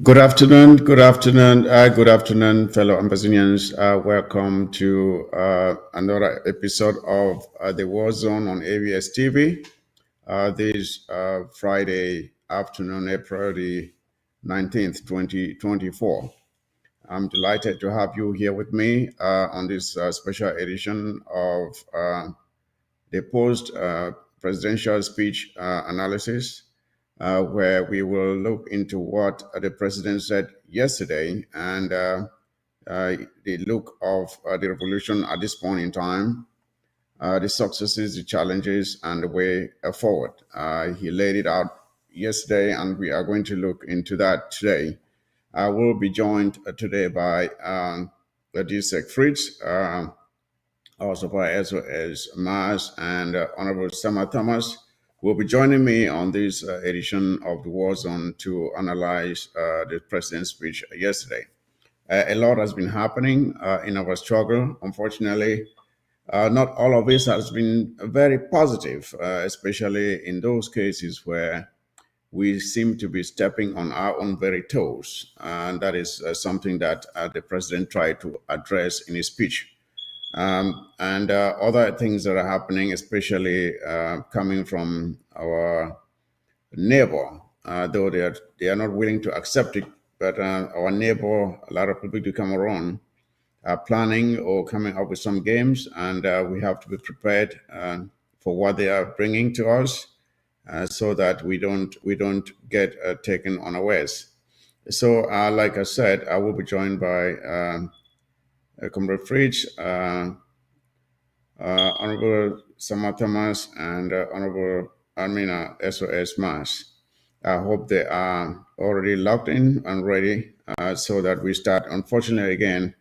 Good afternoon, fellow Ambazonians. Welcome to another episode of the War Zone on AVS TV. This Friday afternoon, April the 19th, 2024. I'm delighted to have you here with me on this special edition of the post presidential speech analysis, where we will look into what the president said yesterday and the look of the revolution at this point in time, the successes, the challenges, and the way forward. He laid it out yesterday, and we are going to look into that today. I will be joined today by Adisek Fritz, also by as Mars and Honorable Sama Thomas will be joining me on this edition of the War Zone to analyze the president's speech yesterday. A lot has been happening in our struggle. Unfortunately, not all of this has been very positive, especially in those cases where we seem to be stepping on our own very toes. And that is something that the president tried to address in his speech. And other things that are happening, especially coming from our neighbor, though they are not willing to accept it, but our neighbor, a lot of people to Cameroon, are planning or coming up with some games, and we have to be prepared for what they are bringing to us, so that we don't get taken unawares. So, like I said, I will be joined by Comrade Fritz, Honorable Sama Thomas, and Honorable Armina SOS Mas. I hope they are already logged in and ready so that we start. Unfortunately, again,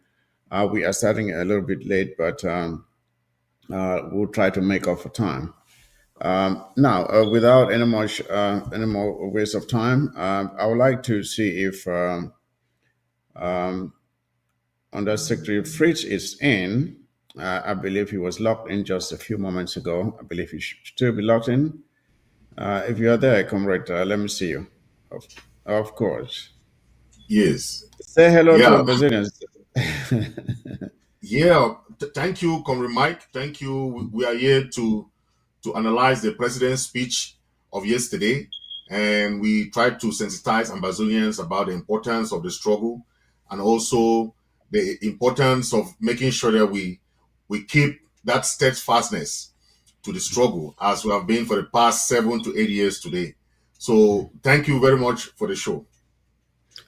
we are starting a little bit late, but we'll try to make up for time. Now, without any more waste of time, I would like to see if Undersecretary Fritz is in. I believe he was locked in just a few moments ago. I believe he should still be locked in. If you are there, comrade, let me see you. Of course. Yes. Say hello to Yeah. Ambazonians. Yeah. Thank you, Comrade Mike. Thank you. We are here to analyze the president's speech of yesterday, and we try to sensitize Ambazonians about the importance of the struggle and also the importance of making sure that we keep that steadfastness to the struggle as we have been for the past 7 to 8 years today. So thank you very much for the show.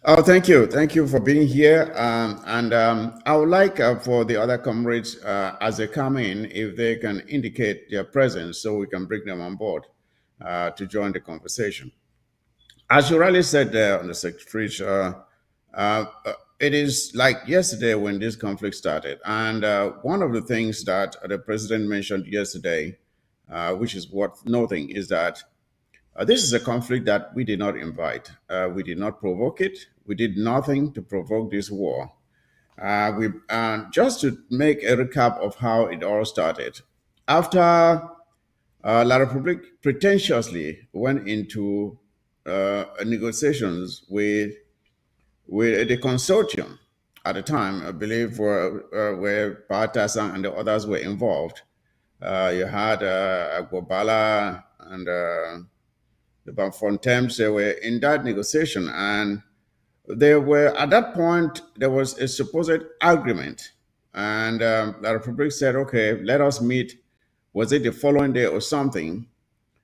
Oh, thank you. Thank you for being here. And I would like for the other comrades, as they come in, if they can indicate their presence so we can bring them on board to join the conversation. As you rightly said there on the secretary, it is like yesterday when this conflict started. And one of the things that the president mentioned yesterday, which is worth noting, is that this is a conflict that we did not invite. We did not provoke it. We did nothing to provoke this war. Just to make a recap of how it all started. After La Republique pretentiously went into negotiations with the consortium at the time, I believe, where Patasan and the others were involved. You had Agbobala and the Banfontems. They were in that negotiation, and they were at that point. There was a supposed agreement, and the Republic said, "Okay, let us meet." Was it the following day or something?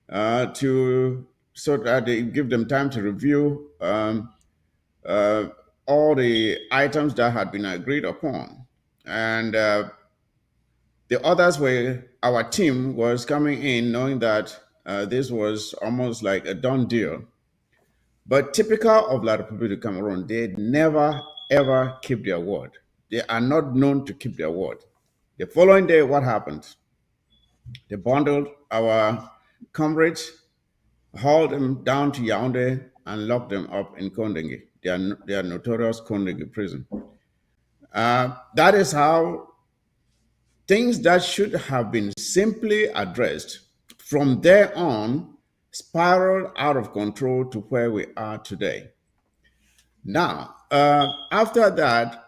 To so that they give them time to review uh, all the items that had been agreed upon, and the others were our team was coming in knowing that this was almost like a done deal. But typical of La Republique de Cameroon, they never ever keep their word. They are not known to keep their word. The following day, what happened? They bundled our comrades, hauled them down to Yaoundé, and locked them up in Kondengui, their notorious Kondengui prison. That is how things that should have been simply addressed from there on spiraled out of control to where we are today. Now, after that,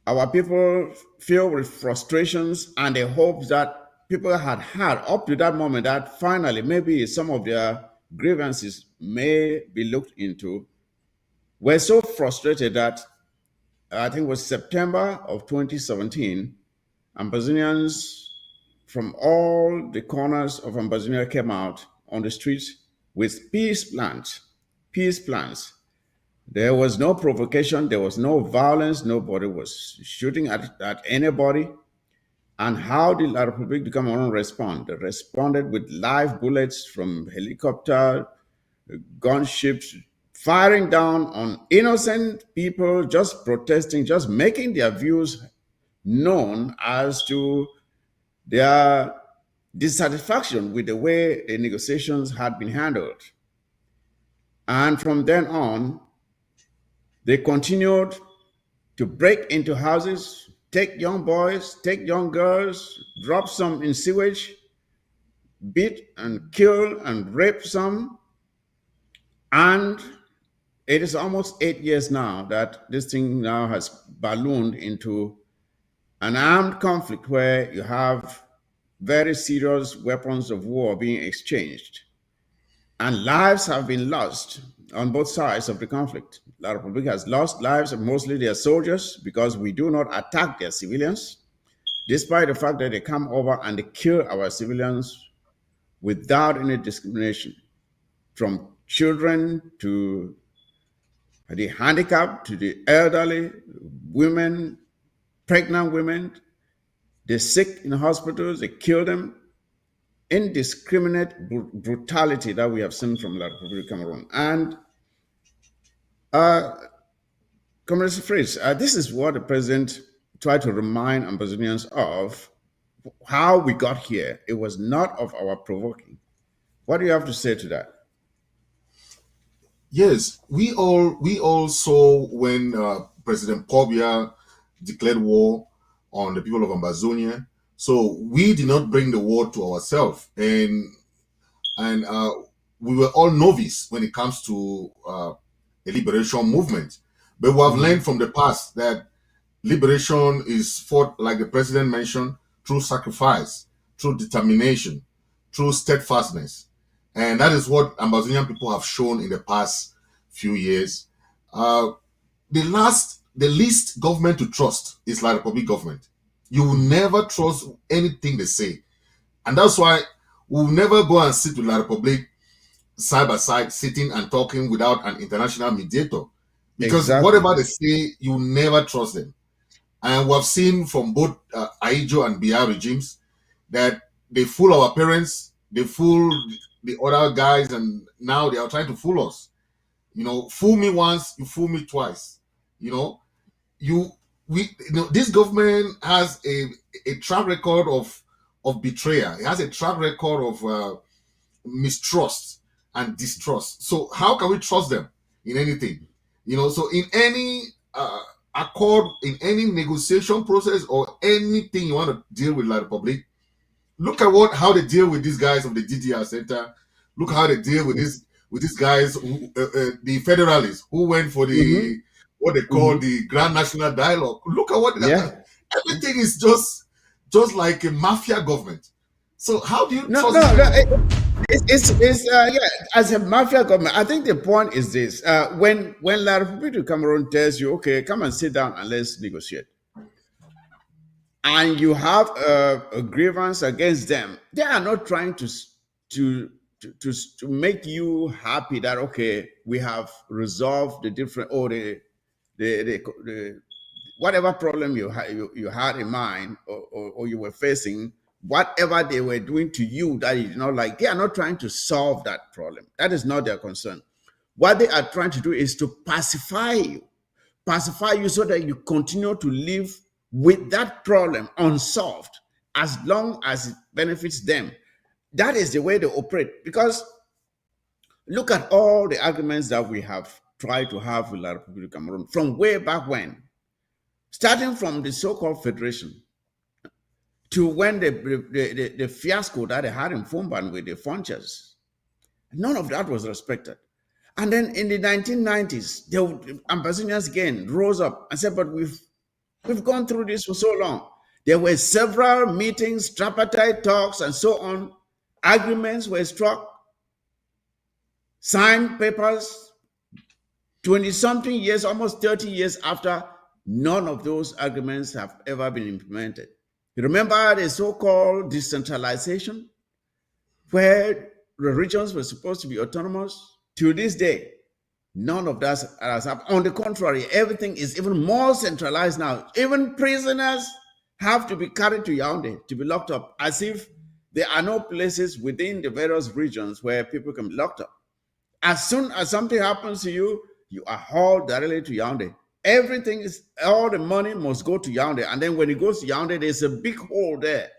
our people filled with frustrations and the hopes that people had up to that moment that finally maybe some of their grievances may be looked into were so frustrated that I think it was September of 2017, Ambazonians from all the corners of Ambazonia came out on the streets with peace plans. Peace plans. There was no provocation, there was no violence, nobody was shooting at anybody. And how did La Republique du Cameroon respond? They responded with live bullets from helicopter, gunships, firing down on innocent people just protesting, just making their views known as to their dissatisfaction with the way the negotiations had been handled. And from then on, they continued to break into houses, take young boys, take young girls, drop some in sewage, beat and kill and rape some. And it is almost 8 years now that this thing now has ballooned into an armed conflict where you have very serious weapons of war being exchanged. And lives have been lost on both sides of the conflict. La Republic has lost lives of mostly their soldiers because we do not attack their civilians, despite the fact that they come over and they kill our civilians without any discrimination, from children to the handicapped to the elderly, women, pregnant women, the sick in hospitals, they kill them. Indiscriminate brutality that we have seen from La Republic of Cameroon. And Comrade Fritz, this is what the president tried to remind Ambazonians of how we got here. It was not of our provoking. What do you have to say to that? Yes, we all saw when President Pobia declared war on the people of Ambazonia. So we did not bring the war to ourselves, and we were all novice when it comes to a liberation movement. But we have learned from the past that liberation is fought, like the president mentioned, through sacrifice, through determination, through steadfastness. And that is what Amazonian people have shown in the past few years. Uh, the least government to trust is La Republic government. You will never trust anything they say. And that's why we'll never go and sit with La Republic side by side, sitting and talking without an international mediator. Because Exactly. whatever they say, you never trust them. And we have seen from both Aijo and BR regimes that they fool our parents, they fool the other guys, and now they are trying to fool us. Fool me once, you fool me twice. You know, you we this government has a track record of betrayal. It has a track record of mistrust and distrust. So how can we trust them in anything? So in any accord, in any negotiation process or anything you want to deal with La Republic, look at how they deal with these guys of the DDR Center. Look how they deal with these guys, the federalists who went for the what they call the Grand National Dialogue. Look at what everything is just like a mafia government. So how do you No, trust no, this no. government? Yeah. As a mafia government, I think the point is this: when La Republique du Cameroon tells you, okay, come and sit down and let's negotiate, and you have a grievance against them, they are not trying to to make you happy that okay, we have resolved the different or the whatever problem you had in mind or you were facing, whatever they were doing to you that you did not like, they are not trying to solve that problem. That is not their concern. What they are trying to do is to pacify you so that you continue to live with that problem unsolved as long as it benefits them. That is the way they operate. Because look at all the arguments that we have tried to have with La Republic of Cameroon from way back when, starting from the so-called federation to when the fiasco that they had in Fumban with the Funchers. None of that was respected. And then in the 1990s, the Ambazonians again rose up and said, but we've gone through this for so long. There were several meetings, tripartite talks, and so on. Agreements were struck, signed papers, 20 something years, almost 30 years after, none of those agreements have ever been implemented. You remember the so called decentralization, where the regions were supposed to be autonomous? To this day, none of that has happened. On the contrary, everything is even more centralized now. Even prisoners have to be carried to Yaoundé to be locked up, as if there are no places within the various regions where people can be locked up. As soon as something happens to you, you are hauled directly to Yaoundé. Everything is, all the money must go to Yaoundé. And then when it goes to Yaoundé, there's a big hole there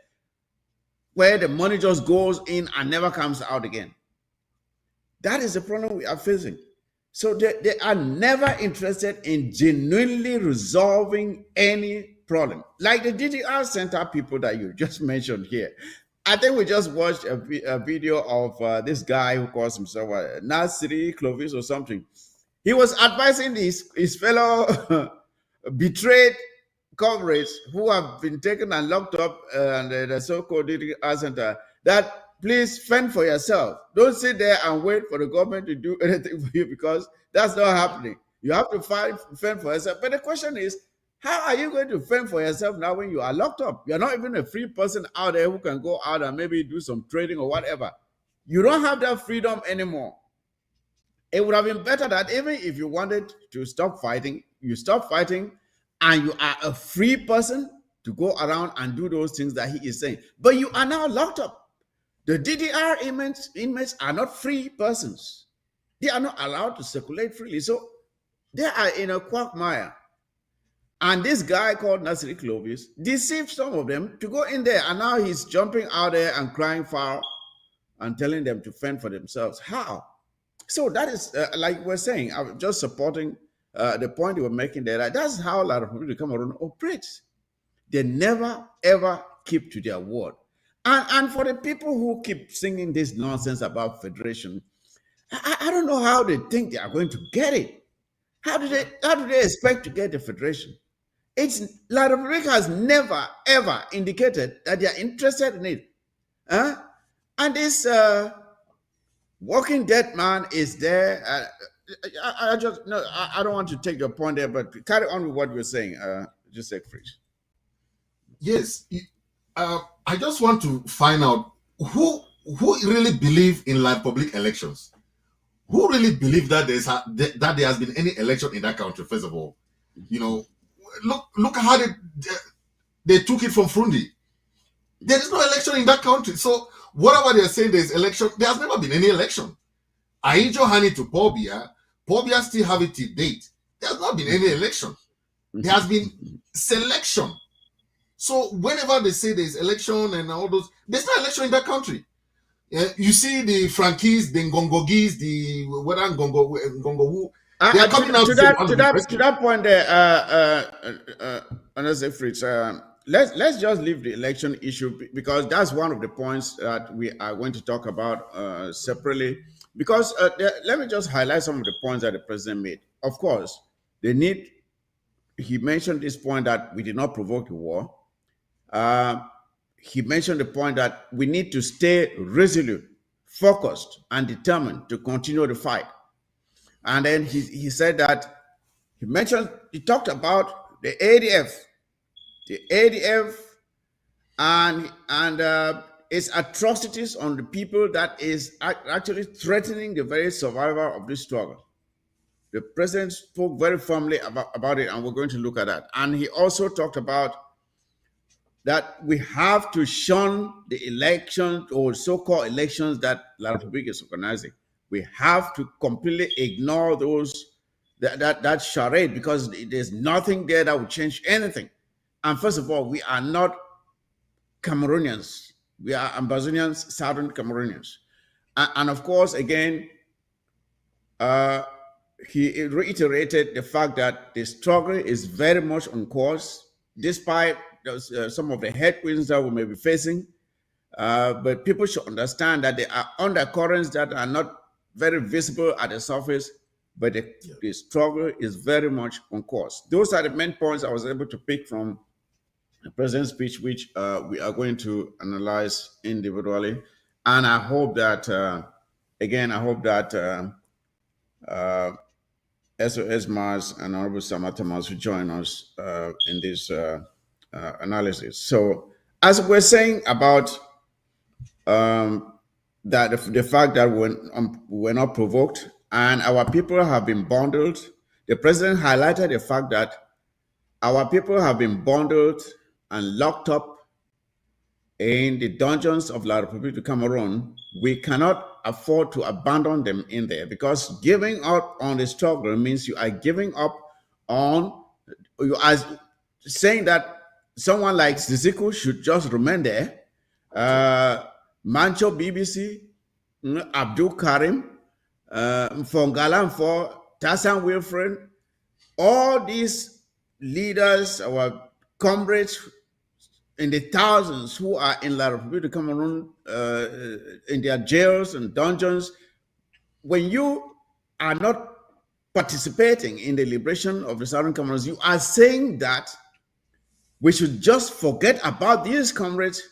where the money just goes in and never comes out again. That is the problem we are facing. So they are never interested in genuinely resolving any problem. Like the DDR Center people that you just mentioned here. I think we just watched a video of this guy who calls himself Nasiri Clovis or something. He was advising his fellow betrayed comrades who have been taken and locked up and the so-called DDR Center that please fend for yourself. Don't sit there and wait for the government to do anything for you, because that's not happening. You have to fend for yourself. But the question is, how are you going to fend for yourself now when you are locked up? You're not even a free person out there who can go out and maybe do some trading or whatever. You don't have that freedom anymore. It would have been better that even if you wanted to stop fighting, you stop fighting and you are a free person to go around and do those things that he is saying. But you are now locked up. The DDR inmates are not free persons. They are not allowed to circulate freely. So they are in a quagmire. And this guy called Nasiri Clovis deceived some of them to go in there. And now he's jumping out there and crying foul and telling them to fend for themselves. How? So that is, like we're saying, I'm just supporting the point you were making there. That's how a lot of people come around operates. They never, ever keep to their word. And for the people who keep singing this nonsense about federation, I don't know how they think they are going to get it. How do they expect to get the federation? La Republic has never, ever indicated that they are interested in it. And this Walking Dead man is there. I just no, I don't want to take your point there, but carry on with what you're saying. Just say, Fridge. Yes, I just want to find out who really believe in like public elections. Who really believe that that there has been any election in that country? First of all, look how they took it from Frundi. There is no election in that country. So whatever they're saying there is election, there has never been any election. Aijo hand it to Pobia still have it till date. There has not been any election. There has been selection. So whenever they say there's election and all those, there's no election in that country. You see the Frankies, the Ngongogis, the whether Ngongo, they are coming out to that point there, honestly, Fritz, let's just leave the election issue, because that's one of the points that we are going to talk about separately. Because let me just highlight some of the points that the president made. Of course, he mentioned this point that we did not provoke the war. He mentioned the point that we need to stay resolute, focused, and determined to continue the fight. And then he said that he talked about the ADF and its atrocities on the people that is actually threatening the very survival of this struggle. The president spoke very firmly about it, and we're going to look at that. And he also talked about that we have to shun the elections or so-called elections that La Republic is organizing. We have to completely ignore that charade, because there's nothing there that will change anything. And first of all, we are not Cameroonians. We are Ambazonians, Southern Cameroonians. And of course, again, he reiterated the fact that the struggle is very much on course, despite some of the headwinds that we may be facing. But people should understand that there are undercurrents that are not very visible at the surface, but Yeah. the struggle is very much on course. Those are the main points I was able to pick from the president's speech, which we are going to analyze individually. And I hope that, again, I hope that SOS Mars and Honorable Samatamas will join us in this analysis. So, as we're saying about that the fact that we're not provoked and our people have been bundled, the president highlighted the fact that our people have been bundled and locked up in the dungeons of La Republic of Cameroon. We cannot afford to abandon them in there, because giving up on the struggle means you are giving up on, you are saying that someone like Ziziku should just remain there. Mancho BBC, Abdul Karim, Fongala for Tassan Wilfred, all these leaders, our comrades in the thousands who are in La Republic of Cameroon, in their jails and dungeons, when you are not participating in the liberation of the Southern Cameroons, you are saying that we should just forget about these comrades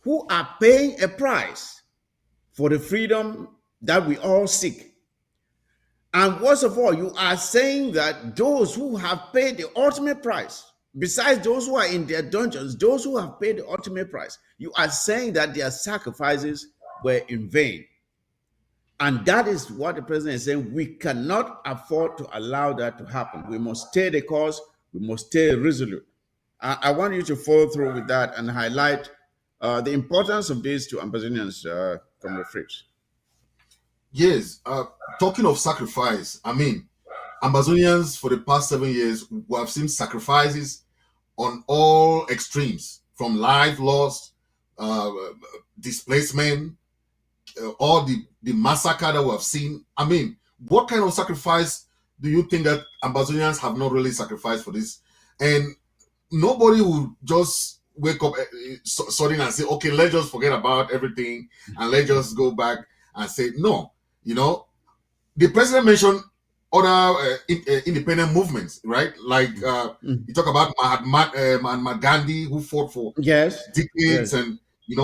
who are paying a price for the freedom that we all seek. And worst of all, you are saying that those who have paid the ultimate price, besides those who are in their dungeons, those who have paid the ultimate price, you are saying that their sacrifices were in vain. And that is what the president is saying. We cannot afford to allow that to happen. We must stay the course. We must stay resolute. I want you to follow through with that and highlight the importance of this to Ambazonians, Comrade Fritz. Yes. Talking of sacrifice, I mean, Amazonians for the past 7 years, we have seen sacrifices on all extremes, from life lost, displacement, all the massacre that we have seen. I mean, what kind of sacrifice do you think that Amazonians have not really sacrificed for this? And nobody will just wake up suddenly and say, okay, let's just forget about everything and let's just go back and say, no. You know, the president mentioned other independent movements, right? Like you talk about Mahatma Gandhi, who fought for decades, and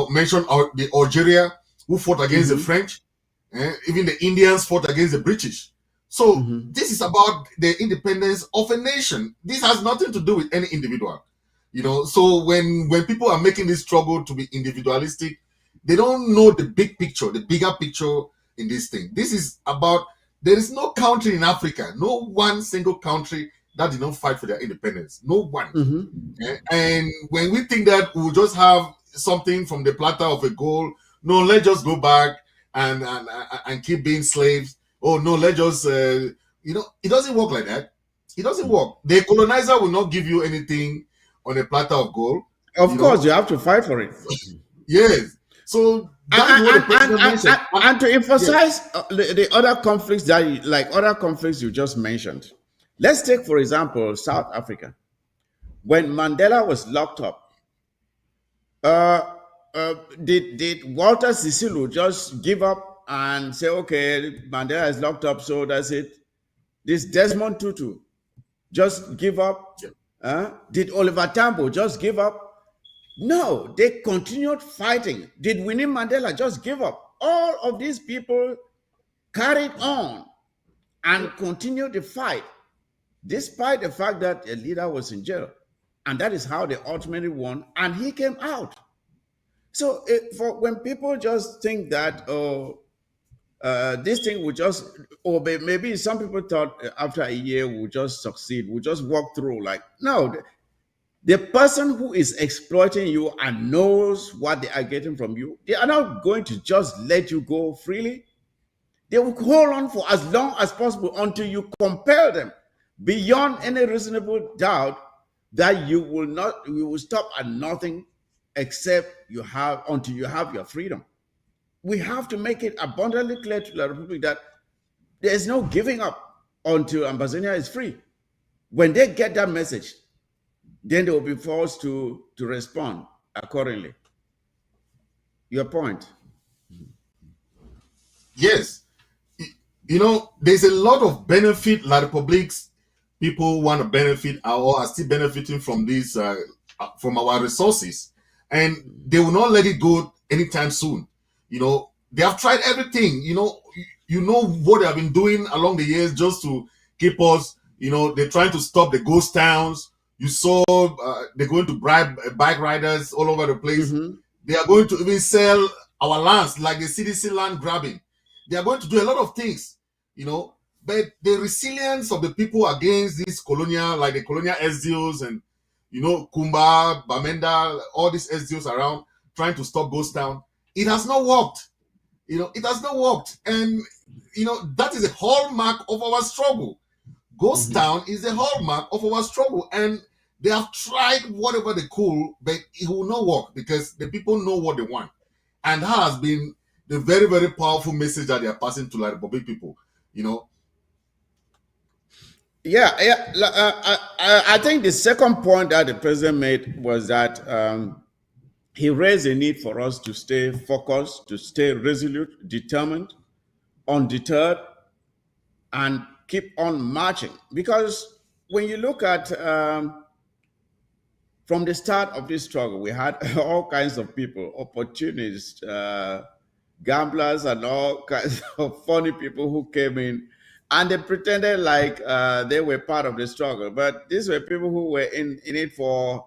mentioned the Algeria, who fought against the French, even the Indians fought against the British. So this is about the independence of a nation. This has nothing to do with any individual. So when people are making this struggle to be individualistic, they don't know the big picture, the bigger picture in this thing. This is about, there is no country in Africa, no one single country that did not fight for their independence. No one. And when we think that we'll just have something from the platter of a gold, no, let's just go back and keep being slaves. Oh no, let's just it doesn't work like that. It doesn't work. The colonizer will not give you anything on a platter of gold. Of course, you have to fight for it. Yes. So and to emphasize the other conflicts other conflicts you just mentioned, let's take for example South Africa. When Mandela was locked up, did Walter Sisulu just give up and say, okay, Mandela is locked up, so that's it? This Desmond Tutu just give up? Did Oliver Tambo just give up? No, they continued fighting. Did Winnie Mandela just give up? All of these people carried on and continued the fight, despite the fact that a leader was in jail. And that is how they ultimately won, and he came out. So when people just think that, this thing will just, or maybe some people thought after a year we'll just succeed, we'll just walk through. Like, no, the person who is exploiting you and knows what they are getting from you, they are not going to just let you go freely. They will hold on for as long as possible until you compel them beyond any reasonable doubt that you will stop at nothing except until you have your freedom. We have to make it abundantly clear to the Republic that there is no giving up until Ambazonia is free. When they get that message, then they will be forced to respond accordingly. Your point. Yes. there's a lot of benefit La Republic's people want to benefit or are still benefiting from these from our resources, and they will not let it go anytime soon. They have tried everything. You know what they have been doing along the years just to keep us. They're trying to stop the ghost towns. You saw they're going to bribe bike riders all over the place. Mm-hmm. They are going to even sell our lands, like the CDC land grabbing. They are going to do a lot of things, but the resilience of the people against these colonial, like the colonial SDOs and, Kumba, Bamenda, all these SDOs around trying to stop Ghost Town, it has not worked. It has not worked. And, that is a hallmark of our struggle. Ghost Mm-hmm. Town is a hallmark of our struggle. And they have tried whatever they could, but it will not work because the people know what they want. And that has been the very, very powerful message that they are passing to La Republic people. Yeah, yeah. I think the second point that the president made was that he raised the need for us to stay focused, to stay resolute, determined, undeterred, and keep on marching. Because when you look at from the start of this struggle, we had all kinds of people, opportunists, gamblers, and all kinds of funny people who came in and they pretended like they were part of the struggle. But these were people who were in it for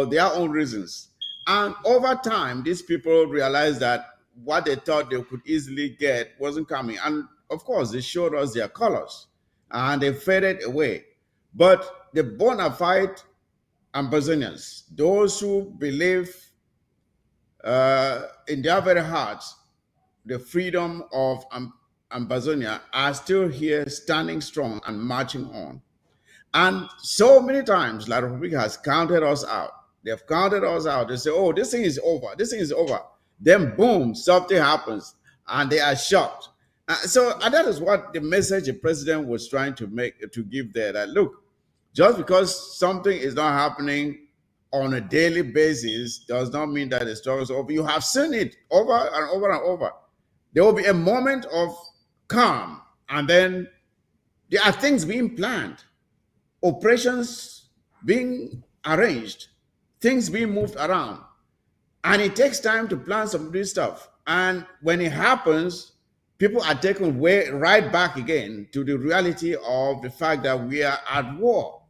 their own reasons. And over time, these people realized that what they thought they could easily get wasn't coming. And of course, they showed us their colors and they faded away. But the bona fide Amazonians, those who believe in their very hearts the freedom of Amazonia, are still here standing strong and marching on. And so many times, La Republica has counted us out. They've counted us out. They say, oh, this thing is over. This thing is over. Then, boom, something happens and they are shocked. And that is what the message the president was trying to give there, that look, just because something is not happening on a daily basis does not mean that the struggle is over. You have seen it over and over and over. There will be a moment of calm, and then there are things being planned, operations being arranged, things being moved around. And it takes time to plan some of this stuff. And when it happens, people are taken right back again to the reality of the fact that we are at war.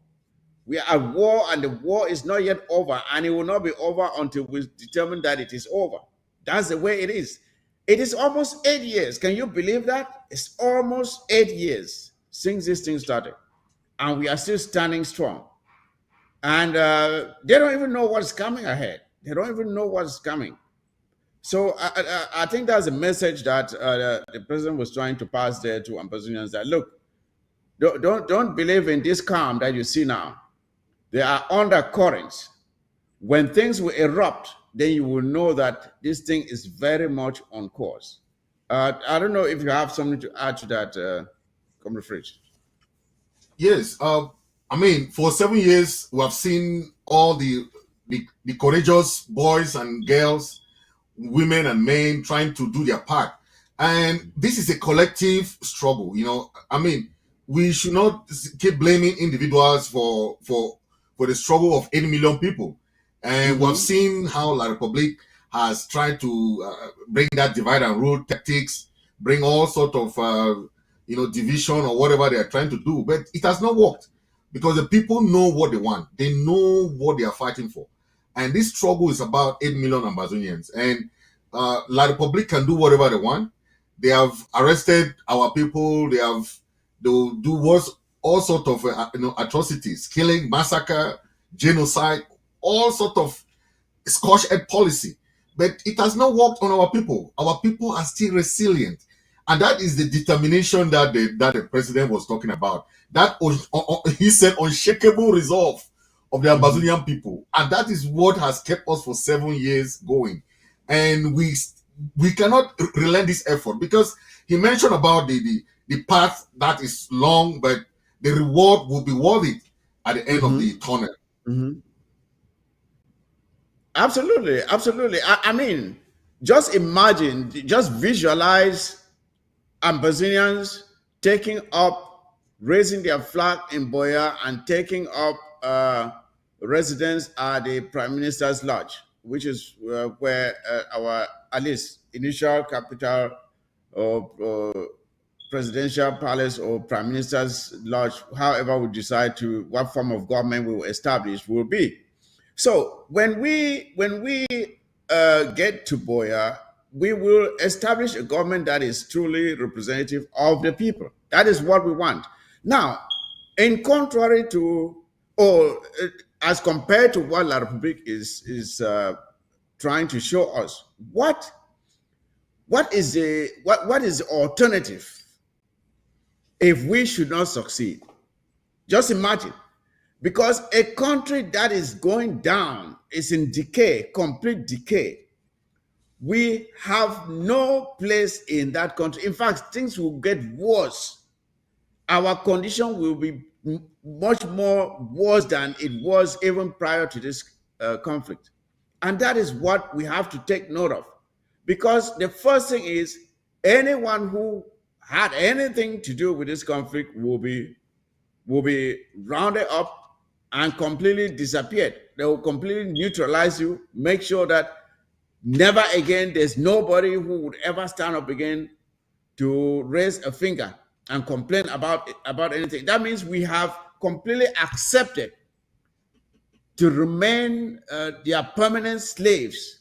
We are at war, and the war is not yet over, and it will not be over until we determine that it is over. That's the way it is. It is almost 8 years. Can you believe that? It's almost 8 years since this thing started, and we are still standing strong. And they don't even know what's coming ahead. They don't even know what's coming. So I think that's a message that the president was trying to pass there to Ambazonians, that look, don't believe in this calm that you see now. There are undercurrents. When things will erupt, then you will know that this thing is very much on course. I don't know if you have something to add to that, Comrade Fridge. Yes. For 7 years, we have seen all the courageous boys and girls, women and men trying to do their part. And this is a collective struggle. We should not keep blaming individuals for the struggle of 8 million people. And we have seen how La Republic has tried to bring that divide and rule tactics, bring all sort of division or whatever they are trying to do, but it has not worked because the people know what they want. They know what they are fighting for, and this struggle is about 8 million Amazonians. And La Republic can do whatever they want. They have arrested our people. They'll do all sort of atrocities, killing, massacre, genocide, all sort of Scotch Ed policy. But it has not worked on our people. Our people are still resilient. And that is the determination that the president was talking about. That he said unshakable resolve of the Amazonian people. And that is what has kept us for 7 years going. And we cannot relent this effort, because he mentioned about the path that is long, but the reward will be worth it at the end of the tunnel. Mm-hmm. Absolutely, absolutely. I mean, just imagine, just visualize Ambazonians taking up, raising their flag in Boya and taking up residence at the Prime Minister's Lodge, which is where our, at least, initial capital or presidential palace or prime minister's lodge, however we decide to, what form of government we will establish will be. So when we get to Boya, we will establish a government that is truly representative of the people. That is what we want. Now, in contrary to, or as compared to what La Republique is trying to show us, what is the alternative if we should not succeed? Just imagine, because a country that is going down, is in decay, complete decay. We have no place in that country. In fact, things will get worse. Our condition will be much more worse than it was even prior to this conflict. And that is what we have to take note of. Because the first thing is, anyone who had anything to do with this conflict will be rounded up and completely disappeared. They will completely neutralize you, make sure that never again there's nobody who would ever stand up again to raise a finger and complain about anything. That means we have completely accepted to remain their permanent slaves.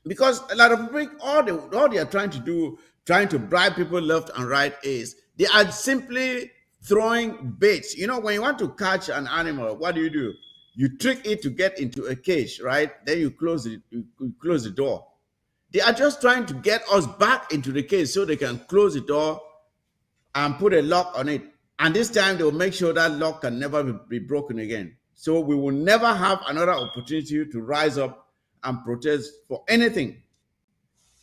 Because La Republique, all they are trying to do, trying to bribe people left and right, is they are simply throwing baits. You know, when you want to catch an animal, what do? You trick it to get into a cage, right? Then you close the door. They are just trying to get us back into the cage so they can close the door and put a lock on it. And this time they will make sure that lock can never be broken again. So we will never have another opportunity to rise up and protest for anything.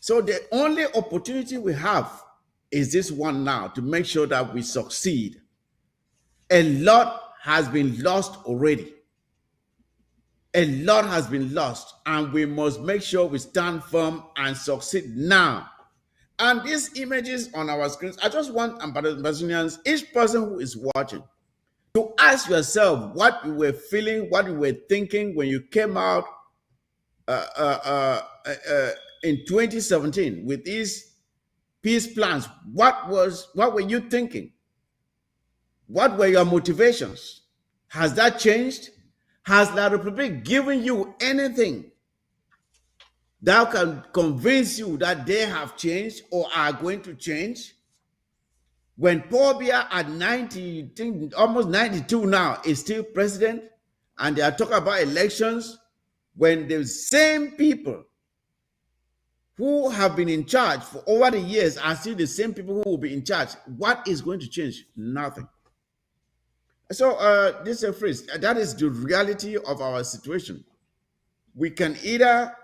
So the only opportunity we have is this one now, to make sure that we succeed. A lot has been lost already. A lot has been lost, and we must make sure we stand firm and succeed now. And these images on our screens, I just want Ambazonians, each person who is watching, to ask yourself what you were feeling, what you were thinking when you came out in 2017 with these peace plans. What were you thinking? What were your motivations? Has that changed? Has La Republique given you anything that can convince you that they have changed or are going to change? When Paul Biya at 90, almost 92 now, is still president, and they are talking about elections, when the same people who have been in charge for over the years are still the same people who will be in charge, what is going to change? Nothing. So this is a phrase. That is the reality of our situation. We can either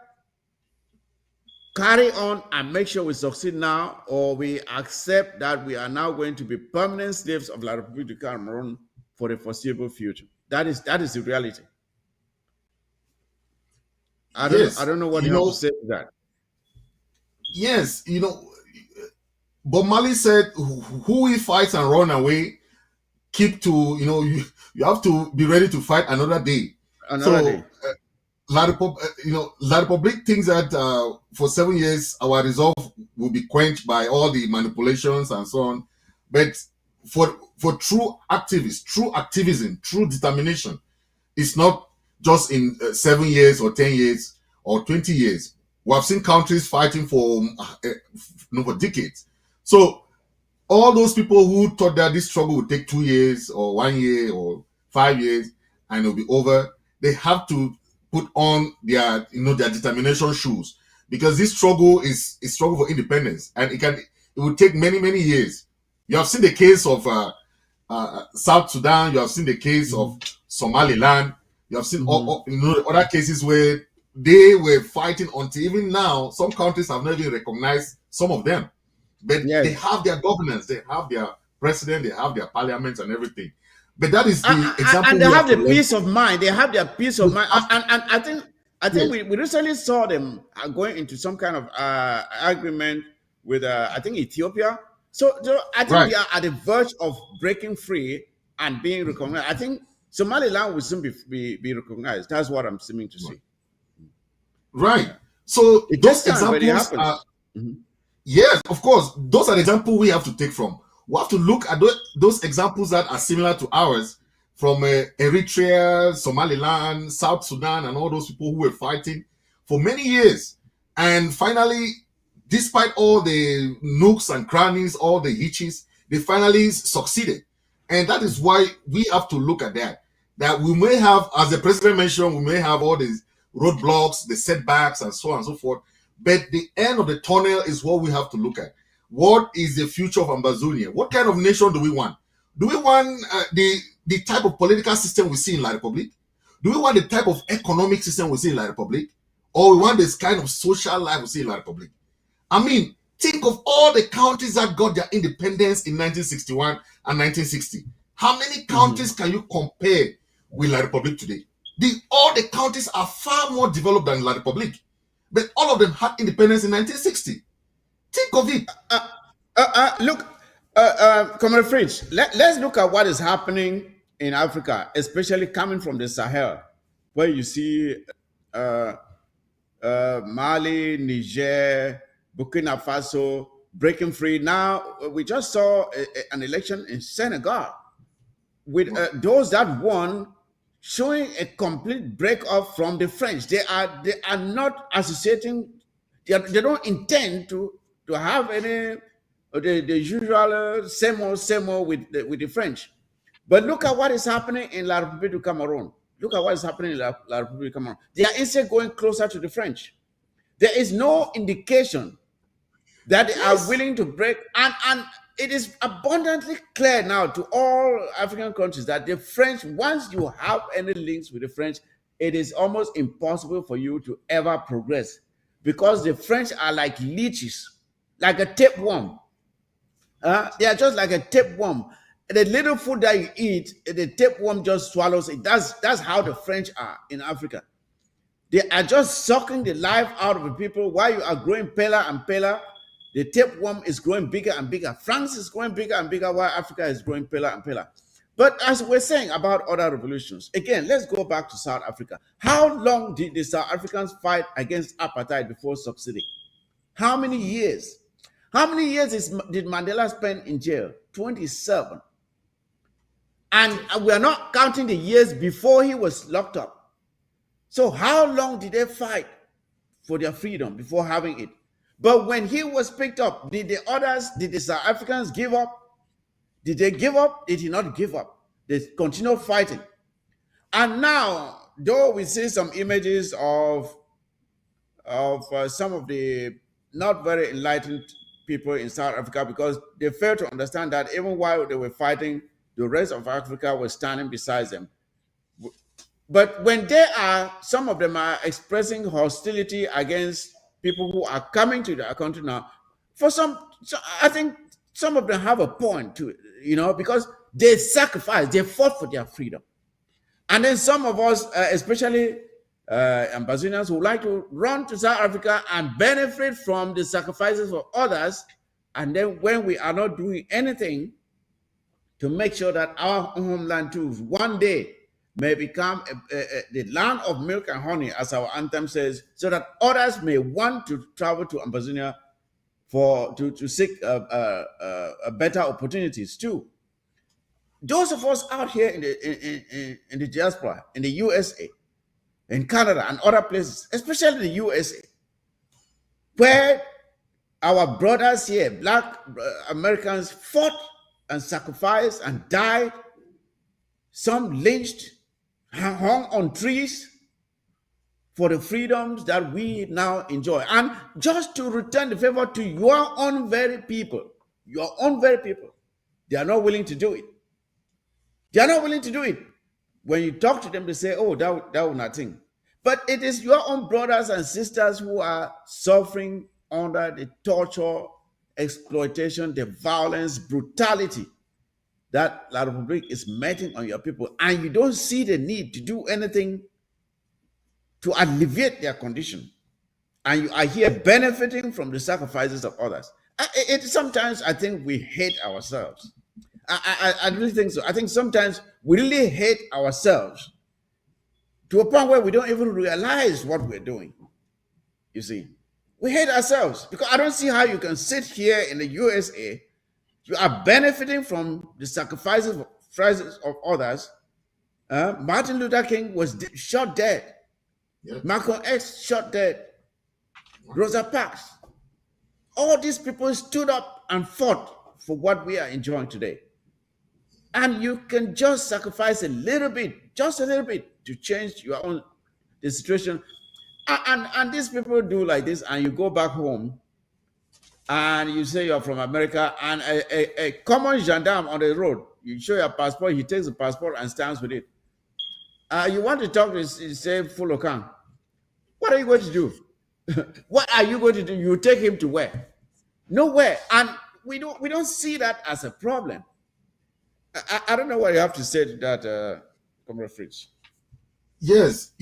carry on and make sure we succeed now, or we accept that we are now going to be permanent slaves of La République du Cameroon for the foreseeable future. That is the reality. I don't know what you have to say to that. Yes, Bob Marley said, "Who will fight and run away, keep to, you have to be ready to fight another day." La Republique thinks that for 7 years our resolve will be quenched by all the manipulations and so on. But for true activists, true activism, true determination, it's not just in 7 years or 10 years or 20 years. We have seen countries fighting for decades. So all those people who thought that this struggle would take 2 years or 1 year or 5 years and it'll be over, they have to put on their determination shoes, because this struggle is a struggle for independence, and it will take many, many years. You have seen the case of South Sudan. You have seen the case of Somaliland. You have seen other cases where they were fighting until even now some countries have not even recognized some of them. But they have their governance, they have their president, they have their parliaments and everything. But that is the example. And they have the peace of mind. They have their peace of mind. And I think we recently saw them going into some kind of agreement with I think Ethiopia, So I think Right. they are at the verge of breaking free and being recognized. I think Somaliland will soon be recognized. That's what I'm seeming to see. Right. Yeah. So It takes those time, but it examples are, happens. Mhm. yes, of course, those are the examples we have to take from. We have to look at those examples that are similar to ours from Eritrea, Somaliland, South Sudan, and all those people who were fighting for many years. And finally, despite all the nooks and crannies, all the hitches, they finally succeeded. And that is why we have to look at that. That we may have, as the president mentioned, we may have all these roadblocks, the setbacks, and so on and so forth. But the end of the tunnel is what we have to look at. What is the future of Ambazonia? What kind of nation do we want? Do we want the type of political system we see in La Republic? Do we want the type of economic system we see in La Republic? Or we want this kind of social life we see in La Republic? I mean, think of all the countries that got their independence in 1961 and 1960. How many countries can you compare with La Republic today? All the countries are far more developed than La Republic, but all of them had independence in 1960. Think of it. Look, Comrade Fritz, let's look at what is happening in Africa, especially coming from the Sahel, where you see uh, Mali, Niger, Burkina Faso breaking free. Now, we just saw an election in Senegal with those that won showing a complete break off from the French. They are not associating. They don't intend to have any the usual same old with the French. But look at what is happening in La République du Cameroon. Look at what is happening in La République du Cameroon. They are instead going closer to the French. There is no indication that they are Yes. willing to break, and it is abundantly clear now to all African countries that the French, once you have any links with the French, it is almost impossible for you to ever progress, because the French are like leeches, like a tapeworm. They are just like a tapeworm. The little food that you eat, the tapeworm just swallows it. That's how the French are in Africa. They are just sucking the life out of the people while you are growing paler and paler. The tapeworm is growing bigger and bigger. France is growing bigger and bigger while Africa is growing paler and paler. But as we're saying about other revolutions, again, let's go back to South Africa. How long did the South Africans fight against apartheid before succeeding? How many years? How many years did Mandela spend in jail? 27. And we are not counting the years before he was locked up. So how long did they fight for their freedom before having it? But when he was picked up, did the South Africans give up? Did they give up? Did he not give up? They continued fighting. And now, though we see some images of some of the not very enlightened people in South Africa, because they fail to understand that even while they were fighting, the rest of Africa was standing beside them. But when some of them are expressing hostility against people who are coming to their country now, I think some of them have a point to it, because they sacrificed, they fought for their freedom. And then some of us, especially Ambazonians, who like to run to South Africa and benefit from the sacrifices of others. And then when we are not doing anything to make sure that our homeland too one day may become the land of milk and honey, as our anthem says, so that others may want to travel to Ambazonia to seek better opportunities too. Those of us out here in the diaspora, in the USA, in Canada, and other places, especially the USA, where our brothers here, Black Americans, fought and sacrificed and died, some lynched, hung on trees for the freedoms that we now enjoy. And just to return the favor to your own very people, they are not willing to do it. They are not willing to do it. When you talk to them, they say, oh, that will nothing. But it is your own brothers and sisters who are suffering under the torture, exploitation, the violence, brutality that La Republic is meting on your people. And you don't see the need to do anything to alleviate their condition. And you are here benefiting from the sacrifices of others. Sometimes I think we hate ourselves. I really think so. I think sometimes we really hate ourselves to a point where we don't even realize what we're doing. You see, we hate ourselves because I don't see how you can sit here in the USA. You are benefiting from the sacrifices of others. Martin Luther King was shot dead. Yeah. Malcolm X shot dead. Rosa Parks. All these people stood up and fought for what we are enjoying today. And you can just sacrifice a little bit, just a little bit, to change your own the situation. And these people do like this, and you go back home and you say you're from America, and a common gendarme on the road, you show your passport, he takes the passport and stands with it. You want to talk to say full account. What are you going to do? What are you going to do? You take him to where? Nowhere. And we don't see that as a problem. I don't know what you have to say to that, Comrade Fritz. Yes,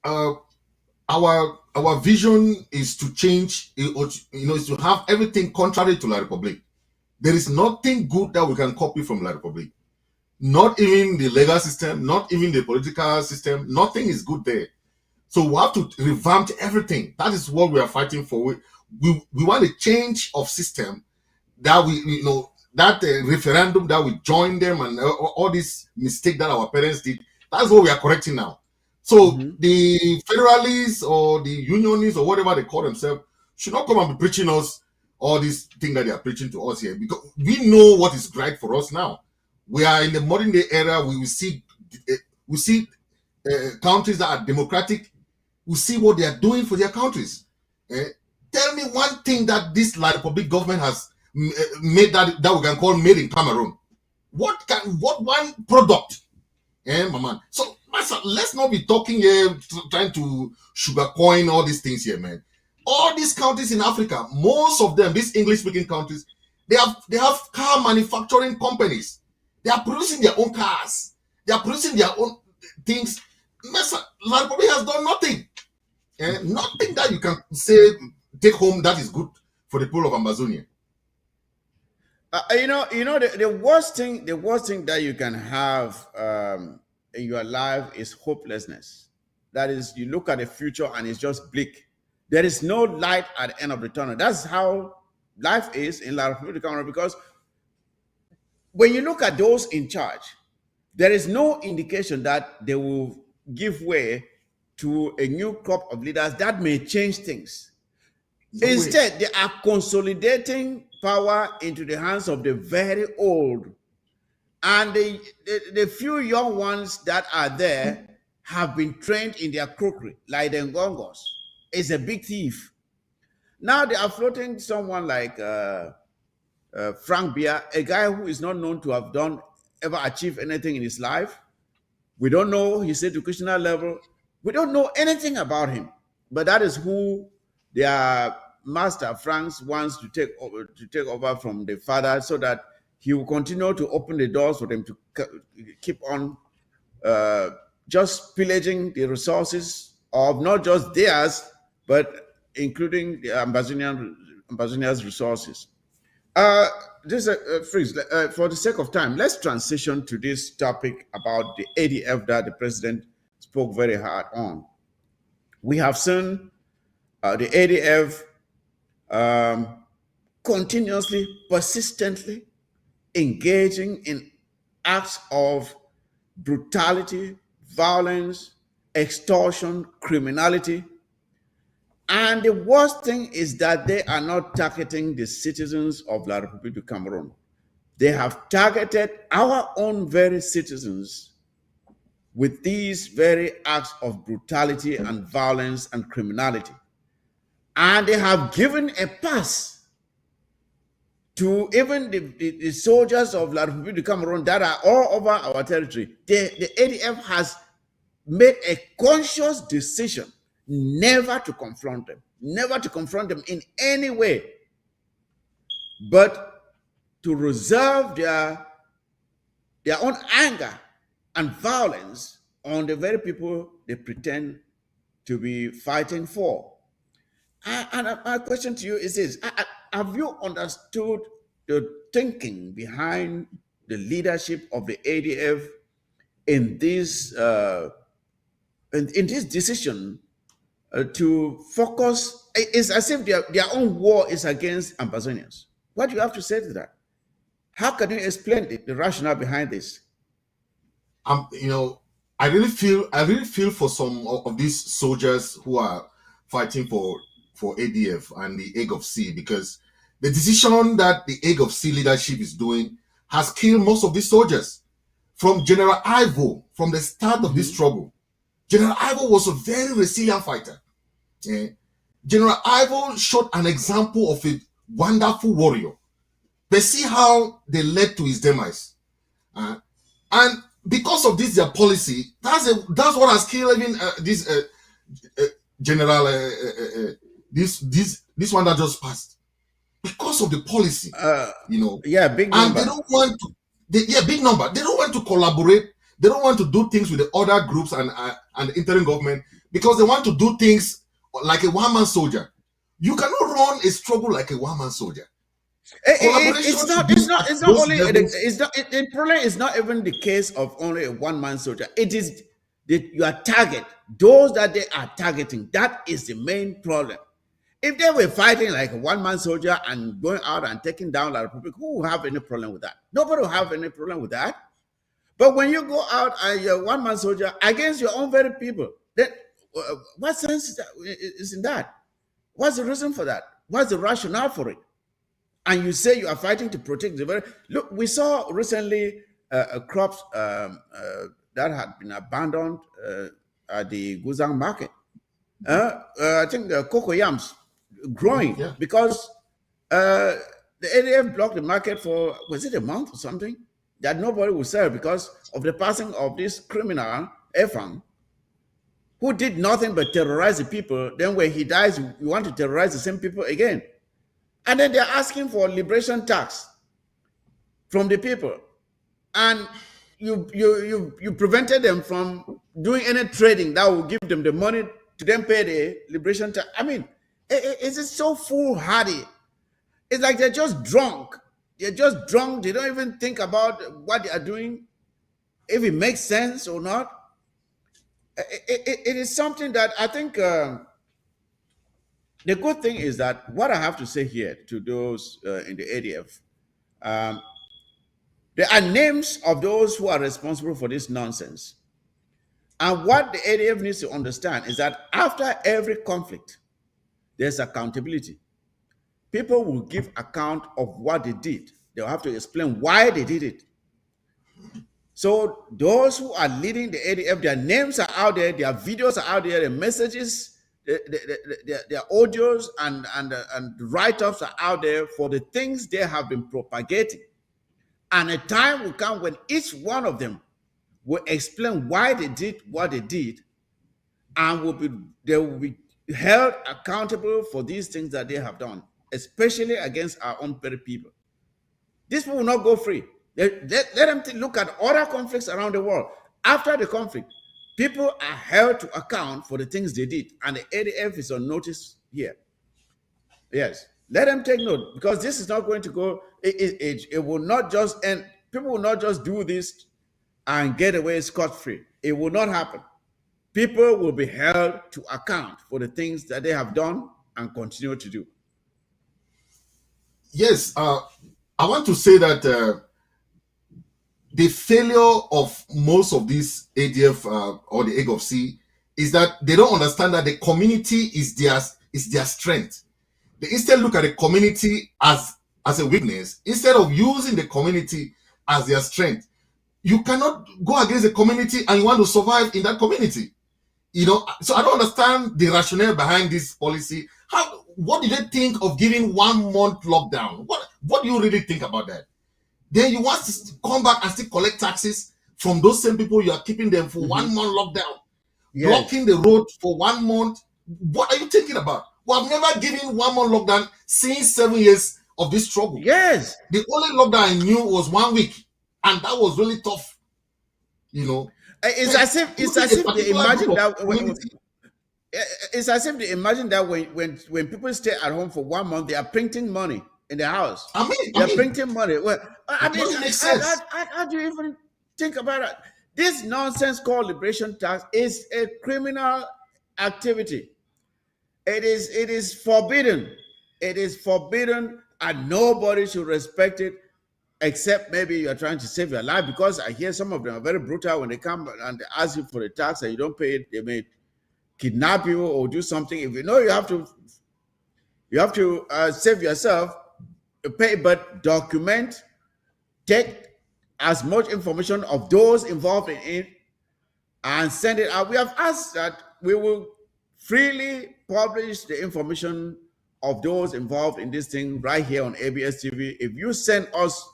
uh, our vision is to change, is to have everything contrary to La Republic. There is nothing good that we can copy from La Republic. Not even the legal system, not even the political system. Nothing is good there. So we have to revamp everything. That is what we are fighting for. We want a change of system that that referendum that we joined them and all this mistake that our parents did. That's what we are correcting now. So the federalists or the unionists or whatever they call themselves should not come and be preaching us all these things that they are preaching to us here, because we know what is right for us now. We are in the modern day era. We see countries that are democratic. We see what they are doing for their countries. Tell me one thing that this La Republic government has made that we can call made in Cameroon. What one product? My man. So let's not be talking here trying to sugarcoin all these things here, man. All these countries in Africa, most of them, these English-speaking countries, they have car manufacturing companies. They are producing their own cars. They are producing their own things. La Republic has done nothing. Nothing that you can say take home that is good for the people of Amazonia. The worst thing that you can have in your life is hopelessness. That is, you look at the future and it's just bleak. There is no light at the end of the tunnel. That's how life is in La Republica Cameroon, because when you look at those in charge, there is no indication that they will give way to a new crop of leaders that may change things. No way. Instead, they are consolidating power into the hands of the very old. And the few young ones that are there have been trained in their crookery, like the Ngongos. Is a big thief. Now they are floating someone like Frank Bia, a guy who is not known to have ever achieved anything in his life. We don't know his educational level. We don't know anything about him. But that is who their master Franks wants to take over from the father, so that he will continue to open the doors for them to keep on just pillaging the resources of not just theirs, but including the Ambazonians' resources. This Freeze, for the sake of time, let's transition to this topic about the ADF that the president spoke very hard on. We have seen the ADF continuously, persistently engaging in acts of brutality, violence, extortion, criminality. And the worst thing is that they are not targeting the citizens of La Republique of Cameroon. They have targeted our own very citizens with these very acts of brutality and violence and criminality. And they have given a pass to even the soldiers of La Republique of Cameroon that are all over our territory. The ADF has made a conscious decision never to confront them in any way, but to reserve their own anger and violence on the very people they pretend to be fighting for. And my question to you is this. have you understood the thinking behind the leadership of the ADF in this decision to focus? It's as if their own war is against Amazonians. What do you have to say to that? How can you explain the rationale behind this? You know, I really feel for some of these soldiers who are fighting for ADF and the Egg of Sea, because the decision that the Egg of Sea leadership is doing has killed most of these soldiers. From General Ivo, from the start of this struggle, General Ivo was a very resilient fighter. General Ivo showed an example of a wonderful warrior. But see how they led to his demise. And because of this, their policy, that's what has killed even this general, this one that just passed. Because of the policy, Yeah, big number. And they don't want to. Big number. They don't want to collaborate. They don't want to do things with the other groups and the interim government, because they want to do things like a one-man soldier. You cannot run a struggle like a one-man soldier. The problem is not even the case of only a one-man soldier. It is your target, those that they are targeting. That is the main problem. If they were fighting like a one-man soldier and going out and taking down the Republic, who will have any problem with that? Nobody will have any problem with that. But when you go out and you're a one-man soldier against your own very people, then what sense is in that? What's the reason for that? What's the rationale for it? And you say you are fighting to protect the very... Look, we saw recently crops that had been abandoned at the Guzang market. I think the cocoa yams growing because the ADF blocked the market for, was it a month or something? That nobody would sell because of the passing of this criminal, Efang, who did nothing but terrorize the people. Then when he dies, you want to terrorize the same people again. And then they're asking for liberation tax from the people. And you prevented them from doing any trading that will give them the money to then pay the liberation tax. I mean, it's just so foolhardy. It's like they're just drunk. They're just drunk. They don't even think about what they are doing, if it makes sense or not. It is something that I think the good thing is that what I have to say here to those in the ADF, there are names of those who are responsible for this nonsense. And what the ADF needs to understand is that after every conflict, there's accountability. People will give account of what they did. They'll have to explain why they did it. So those who are leading the ADF, their names are out there, their videos are out there, their messages, their audios and write-ups are out there for the things they have been propagating. And a time will come when each one of them will explain why they did what they did, and they will be held accountable for these things that they have done, especially against our own very people. These people will not go free. Let them look at other conflicts around the world. After the conflict, people are held to account for the things they did, and the ADF is on notice here. Yes, let them take note, because this is not going to go. It will not just end. People will not just do this and get away scot-free. It will not happen. People will be held to account for the things that they have done and continue to do. Yes, I want to say that the failure of most of these ADF or the Egg of Sea is that they don't understand that the community is their strength. They instead look at the community as a weakness instead of using the community as their strength. You cannot go against the community and you want to survive in that community. So I don't understand the rationale behind this policy. What did they think of giving 1 month lockdown? What do you really think about that? Then you want to come back and still collect taxes from those same people. You are keeping them for 1 month lockdown, blocking the road for 1 month. What are you thinking about? Well, I've never given 1 month lockdown since 7 years of this struggle. Yes. The only lockdown I knew was 1 week, and that was really tough. It's as if they imagine that. It's as if they imagine that when people stay at home for 1 month, they are printing money in the house. I mean, They are printing money. Well, I it mean, doesn't make sense. how do you even think about it? This nonsense called liberation tax is a criminal activity. It is forbidden. It is forbidden, and nobody should respect it except maybe you're trying to save your life. Because I hear some of them are very brutal when they come and they ask you for the tax and you don't pay it, they may kidnap you or do something. If you know you have to save yourself, pay, but document, take as much information of those involved in it and send it out. We have asked that we will freely publish the information of those involved in this thing right here on ABS TV. If you send us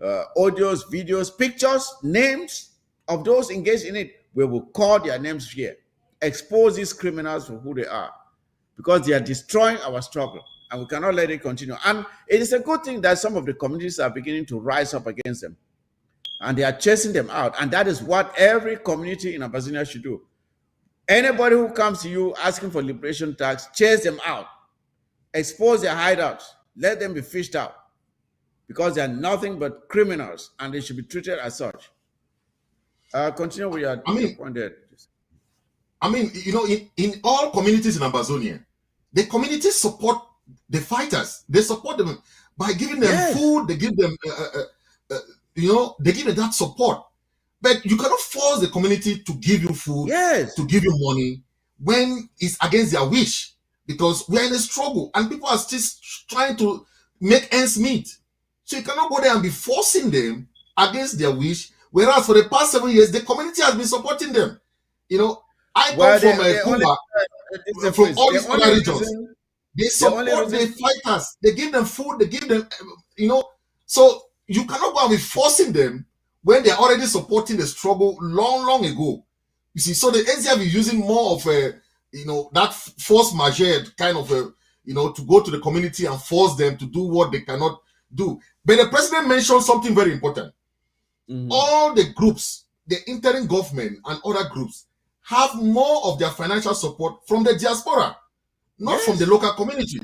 audios, videos, pictures, names of those engaged in it, we will call their names here, expose these criminals for who they are, because they are destroying our struggle and we cannot let it continue. And it is a good thing that some of the communities are beginning to rise up against them and they are chasing them out. And that is what every community in Abyssinia should do. Anybody who comes to you asking for liberation tax, chase them out, expose their hideouts, let them be fished out, because they are nothing but criminals and they should be treated as such. Continue with your point there. I mean, in all communities in Amazonia, the communities support the fighters. They support them by giving them food. They give them, they give them that support. But you cannot force the community to give you food, to give you money, when it's against their wish. Because we are in a struggle and people are still trying to make ends meet. So you cannot go there and be forcing them against their wish. Whereas for the past 7 years, the community has been supporting them. I come from Cuba, from all these other regions. They support the fighters. They give them food. They give them, So you cannot go and be forcing them when they're already supporting the struggle long ago. You see, so the NCF is using more of a, that force majeure kind of a, to go to the community and force them to do what they cannot do. But the president mentioned something very important. Mm-hmm. All the groups, the interim government and other groups, have more of their financial support from the diaspora, not from the local community.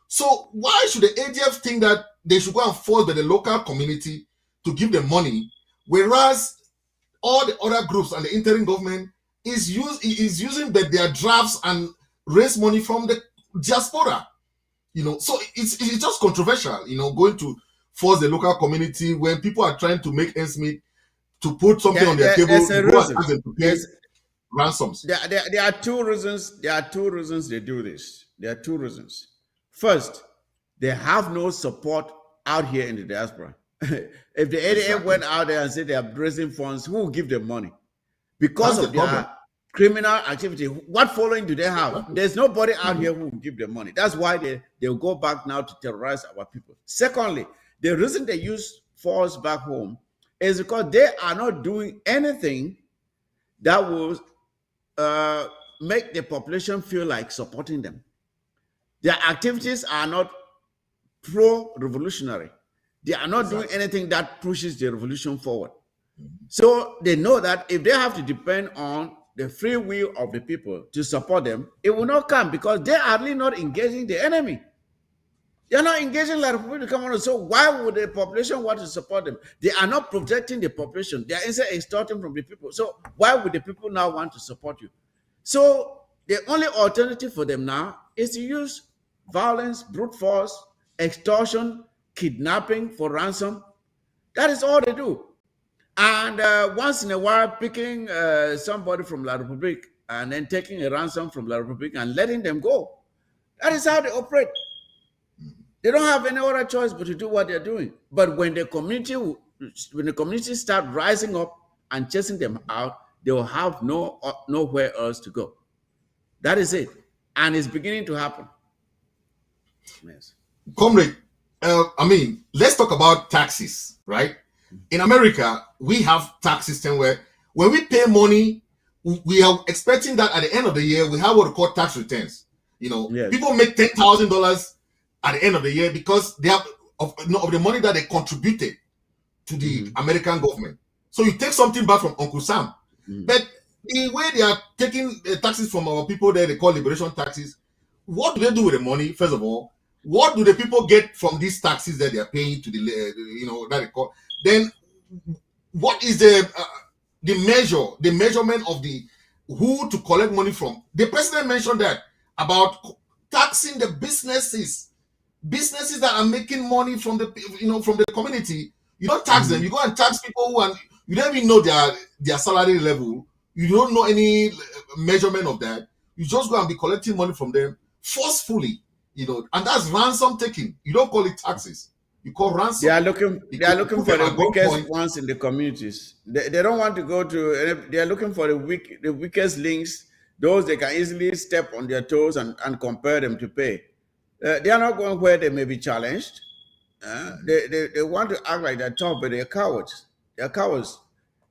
So why should the ADF think that they should go and force the local community to give them money, whereas all the other groups and the interim government is using their drafts and raise money from the diaspora? So it's just controversial, going to force the local community when people are trying to make ends meet, to put something on their table, to pay ransoms. There are two reasons. There are two reasons they do this. There are two reasons. First, they have no support out here in the diaspora. If the ADF went out there and said they are raising funds, who will give them money? Because of their criminal activity, what following do they have? There's nobody out here who will give them money. That's why they'll go back now to terrorize our people. Secondly, the reason they use force back home is because they are not doing anything that will make the population feel like supporting them. Their activities are not pro-revolutionary. They are not doing anything that pushes the revolution forward. So they know that if they have to depend on the free will of the people to support them, it will not come, because they are really not engaging the enemy. They're not engaging like people to come on. So why would the population want to support them? They are not protecting the population. They are instead extorting from the people. So why would the people now want to support you? So the only alternative for them now is to use violence, brute force, extortion, kidnapping for ransom. That is all they do. And once in a while, picking somebody from La Republique and then taking a ransom from La Republique and letting them go. That is how they operate. They don't have any other choice but to do what they're doing. But when the community start rising up and chasing them out, they will have nowhere else to go. That is it. And it's beginning to happen. Yes. Comrade, let's talk about taxes, right? In America, we have tax system where when we pay money, we are expecting that at the end of the year, we have what we call tax returns. People make $10,000 at the end of the year because they have of the money that they contributed to the American government. So you take something back from Uncle Sam. But The way they are taking taxes from our people there, they call liberation taxes. What do they do with the money? First of all, what do the people get from these taxes that they are paying to the that they call? Then what is the measurement of the who to collect money from? The president mentioned that about taxing the businesses that are making money from the from the community. You don't tax them. You go and tax people who and you don't even know their salary level. You don't know any measurement of that. You just go and be collecting money from them forcefully, and that's ransom taking. You don't call it taxes. You call ransom. They are looking. They are looking for the weakest ones in the communities. They don't want to go to. They are looking for the weakest links. Those they can easily step on their toes and compare them to pay. They are not going where they may be challenged. They want to act like they're tough, but they're cowards. They're cowards.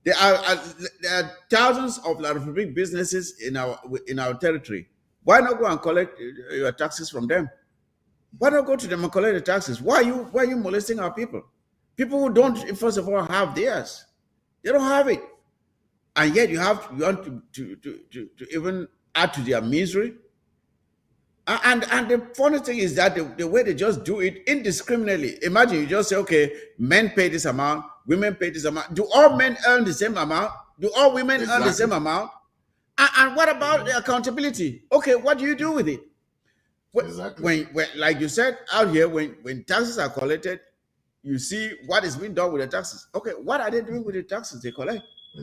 There are thousands of La Republic businesses in our territory. Why not go and collect your taxes from them? Why not go to them and collect the taxes? Why are you molesting our people? People who don't, first of all, have theirs. They don't have it. And yet you want to even add to their misery. And the funny thing is that the way they just do it indiscriminately. Imagine you just say, okay, men pay this amount, women pay this amount. Do all men earn the same amount? Do all women earn the same amount? And what about the accountability? Okay, what do you do with it? When like you said out here, when taxes are collected, you see what is being done with the taxes. Okay, what are they doing with the taxes they collect?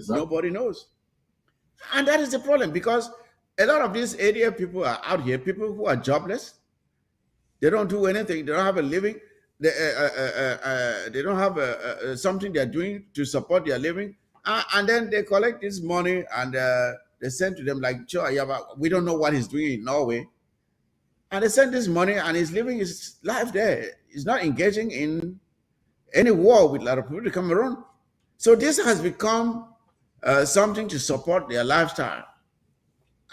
Nobody knows. And that is the problem, because a lot of these ADF people are out here, people who are jobless. They don't do anything. They don't have a living. They don't have something they're doing to support their living. And then they collect this money and they send to them like, sure, yeah, but we don't know what he's doing in Norway. And they send this money and he's living his life there. He's not engaging in any war with La Republic Cameroon. So this has become something to support their lifestyle.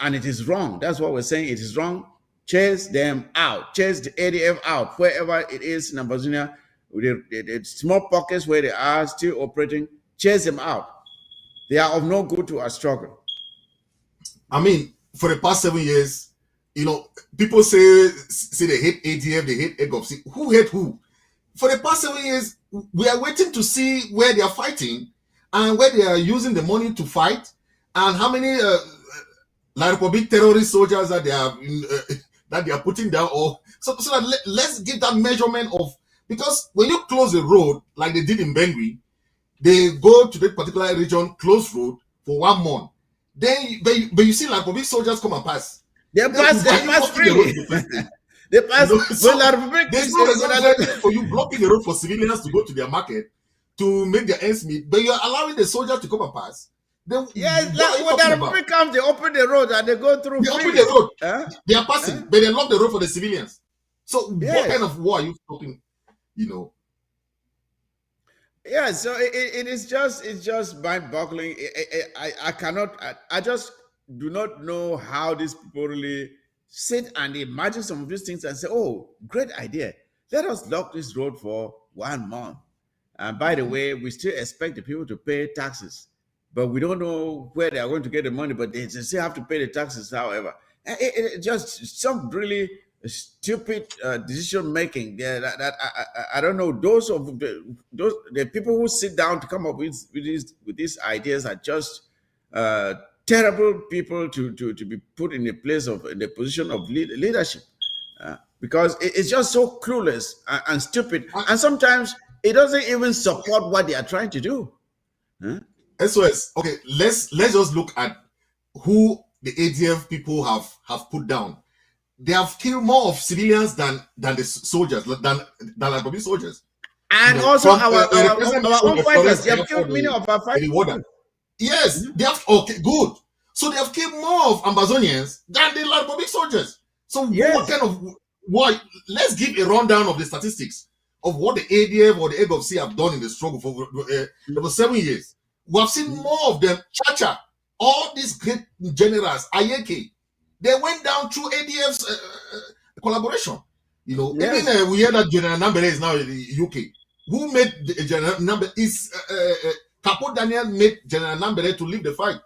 And it is wrong. That's what we're saying. It is wrong. Chase them out. Chase the ADF out, wherever it is in Amazonia, the small pockets where they are still operating. Chase them out. They are of no good to our struggle. I mean, for the past 7 years, people say they hate ADF, they hate EGOPC. Who hate who? For the past 7 years, we are waiting to see where they are fighting and where they are using the money to fight, and how many La Republic terrorist soldiers that they are putting down. Or so that let's give that measurement of, because when you close the road like they did in Bangui, they go to that particular region, close road for 1 month. Then, but you see La Republic soldiers come and pass. They pass freely. They pass. There's no reason for you blocking the road for civilians to go to their market to make their ends meet, but you're allowing the soldiers to come and pass. When the Republic comes, they open the road and they go through. They open the road. Huh? They are passing, but they lock the road for the civilians. So what kind of war are you talking? Yeah, so it's just mind-boggling. I just do not know how these people really sit and imagine some of these things and say, oh, great idea. Let us lock this road for 1 month. And by the way, we still expect the people to pay taxes, but we don't know where they are going to get the money, but they still have to pay the taxes, however. It just some really stupid decision making there that I don't know. Those the people who sit down to come up with these ideas are just terrible people to be put in the position of leadership, because it's just so clueless and stupid, and sometimes it doesn't even support what they are trying to do. SOS. Okay, let's just look at who the ADF people have put down. They have killed more of civilians than the soldiers, than like Bobby soldiers. And also our own fighters. They have killed many of our fighters. Yes, they have. Okay, good. So they have killed more of Amazonians than the La Republic soldiers. So what kind of war? Let's give a rundown of the statistics of what the ADF or the EGOPC have done in the struggle for over 7 years. We have seen more of them. Chacha, all these great generals, Ayeke, they went down through ADF's collaboration. Even we hear that General Nambere is now in the UK. Who made the General Nambere? Capo Daniel made General Nambere to leave the fight.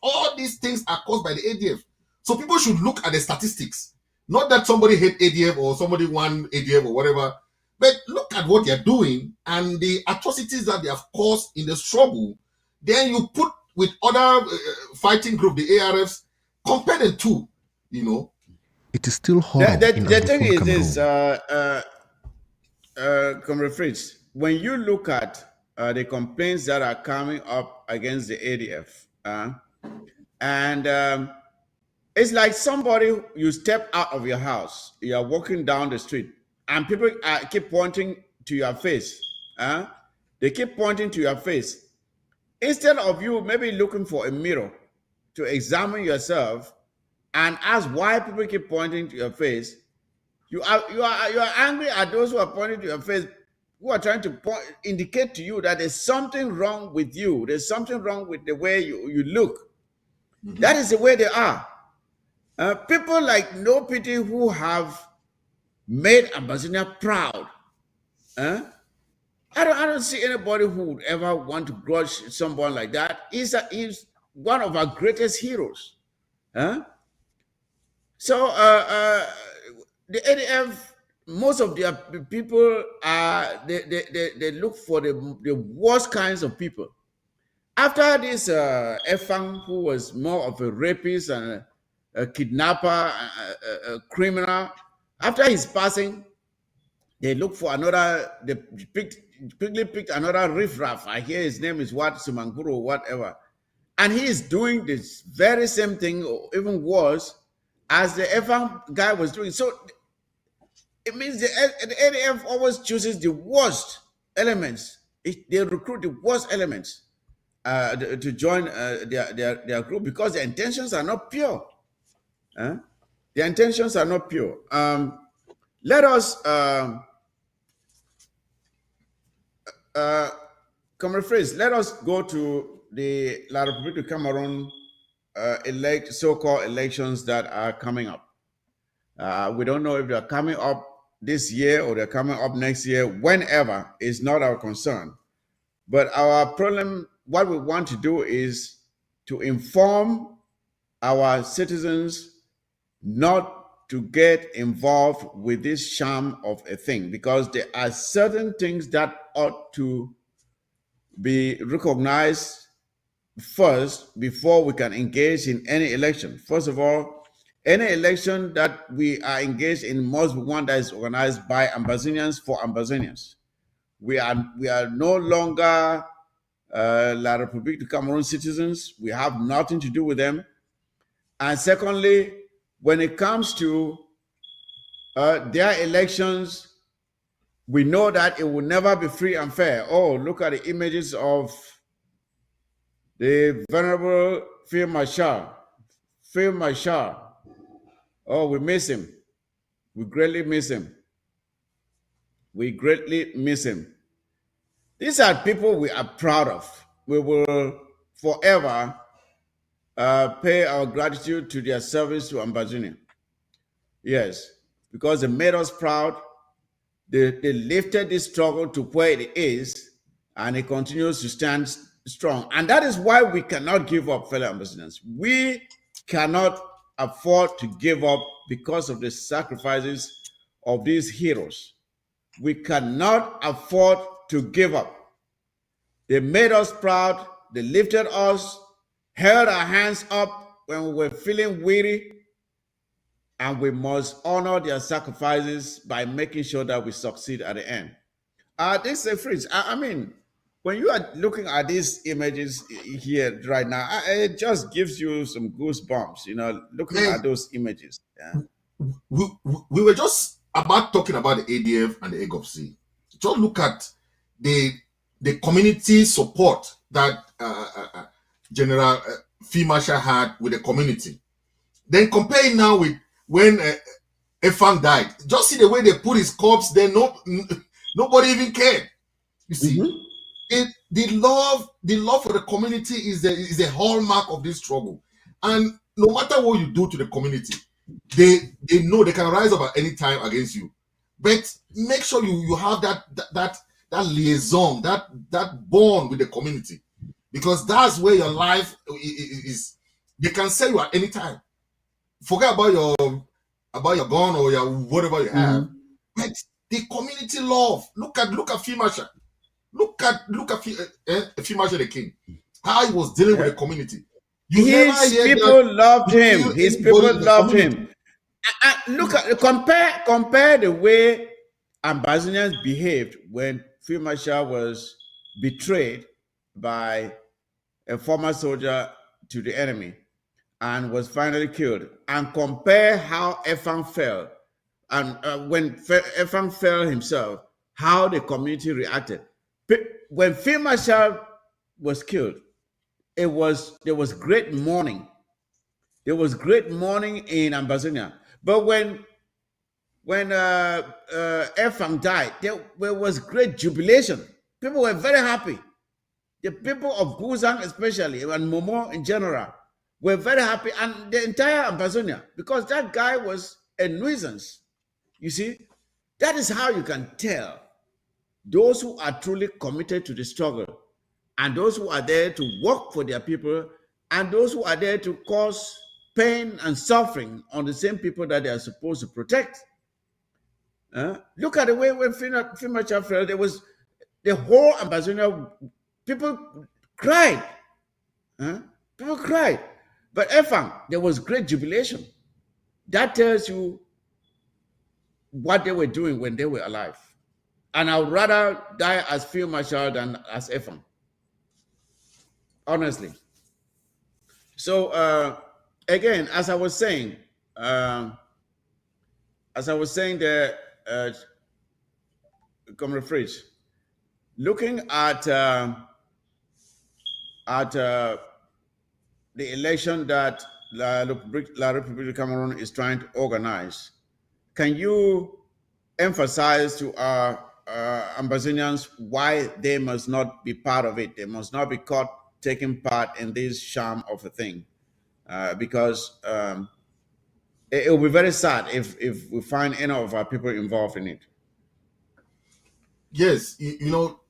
All these things are caused by the ADF. So people should look at the statistics. Not that somebody hate ADF or somebody want ADF or whatever, but look at what they're doing and the atrocities that they have caused in the struggle. Then you put with other fighting group, the ARFs, compare the two, you know. It is still horror in The thing is Cameroon. this, Comrade Fritz, when you look at the complaints that are coming up against the ADF, and it's like somebody, you step out of your house, you are walking down the street, and people keep pointing to your face. They keep pointing to your face. Instead of you maybe looking for a mirror to examine yourself and ask why people keep pointing to your face, you are angry at those who are pointing to your face, who are trying to indicate to you that there's something wrong with you. There's something wrong with the way you look. Mm-hmm. That is the way they are. People like No Pity who have made Ambazonia proud. I don't see anybody who would ever want to grudge someone like that. He's one of our greatest heroes. So the ADF, most of their people they look for the worst kinds of people. After this Efang, who was more of a rapist and a kidnapper, a criminal, after his passing, they look for another. They quickly picked another riffraff. I hear his name is what, Sumanguru or whatever, and he is doing this very same thing, or even worse, as the Efang guy was doing. So it means the ADF always chooses the worst elements. They recruit the worst elements to join their group because their intentions are not pure. Their intentions are not pure. Let us Comrade Phrase, let us go to the La République du Cameroon so-called elections that are coming up. We don't know if they're coming up this year or they're coming up next year. Whenever is not our concern. But our problem, what we want to do is to inform our citizens not to get involved with this sham of a thing, because there are certain things that ought to be recognized first before we can engage in any election. First of all, any election that we are engaged in must be one that is organized by Ambazonians for Ambazonians. We are no longer La République du Cameroon citizens. We have nothing to do with them. And secondly, when it comes to their elections, we know that it will never be free and fair. Oh, look at the images of the venerable Field Marshal. Field Marshal. Oh, we miss him. We greatly miss him. We greatly miss him. These are people we are proud of. We will forever pay our gratitude to their service to Ambazonia. Yes, because they made us proud. They lifted this struggle to where it is, and it continues to stand strong. And that is why we cannot give up, fellow Ambazonians. We cannot afford to give up because of the sacrifices of these heroes. We cannot afford to give up. They made us proud. They lifted us, held our hands up when we were feeling weary, and we must honor their sacrifices by making sure that we succeed at the end. This is Fritz. I mean, when you are looking at these images here right now, it just gives you some goosebumps, looking at those images. Yeah. We were just about talking about the ADF and the EGOPC. Just look at the community support that General Field Marshal had with the community. Then compare it now with when Efang died. Just see the way they put his corpse there. Nobody even cared. You see, the love for the community is the hallmark of this struggle. And no matter what you do to the community, they know they can rise up at any time against you. But make sure you have that liaison, that bond with the community, because that's where your life is They can sell you at any time. Forget about your gun or your whatever you have. But the community love. Look at Fimasha. Look at Fimasha the king. How he was dealing with the community. His people loved him. His people loved him. Look at compare the way Ambazonians behaved when Field Marshal was betrayed by a former soldier to the enemy and was finally killed, and compare how Efang fell, and when Efang fell himself, how the community reacted. When Field Marshal was killed, there was great mourning. There was great mourning in Ambazonia. But when Efang died, there was great jubilation. People were very happy. The people of Guzang especially, and Momo in general, were very happy, and the entire Ambazonia, because that guy was a nuisance. You see, that is how you can tell those who are truly committed to the struggle, and those who are there to work for their people, and those who are there to cause pain and suffering on the same people that they are supposed to protect. Look at the way when Fimacha fell, there was the whole Ambazonia, people cried. People cried. But Efang, there was great jubilation. That tells you what they were doing when they were alive. And I would rather die as Field Marshal than as Efang. Honestly. So again, as I was saying there, Comrade Fritz, looking at the election that La République Cameroon is trying to organize, can you emphasize to our Ambazonians why they must not be part of it? They must not be caught taking part in this sham of a thing, because it will be very sad if we find any of our people involved in it. Yes, you know,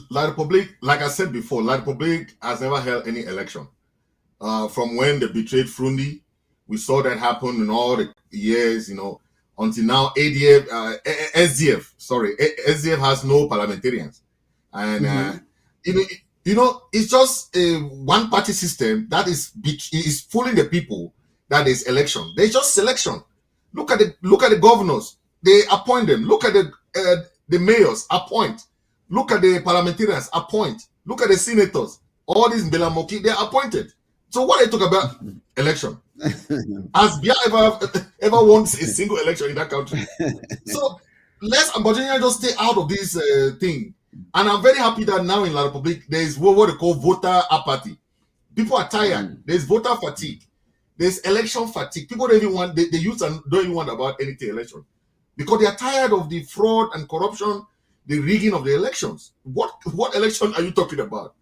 La République, like I said before, La République has never held any election. From when they betrayed Frundi, we saw that happen in all the years, you know, until now. SDF has no parliamentarians, and you know, it's just a one-party system that is fooling the people. That is election. There's just selection. Look at the governors. They appoint them. Look at the mayors. Appoint. Look at the parliamentarians. Appoint. Look at the senators. All these Belamoki, they're appointed. So what they talk about election? Has Bia ever won a single election in that country? So let's Ambazonians just stay out of this thing. And I'm very happy that now in La République there is what they call voter apathy. People are tired. There's voter fatigue. There's election fatigue. People don't even want, the youth don't even want about anything election, because they are tired of the fraud and corruption, the rigging of the elections. What election are you talking about?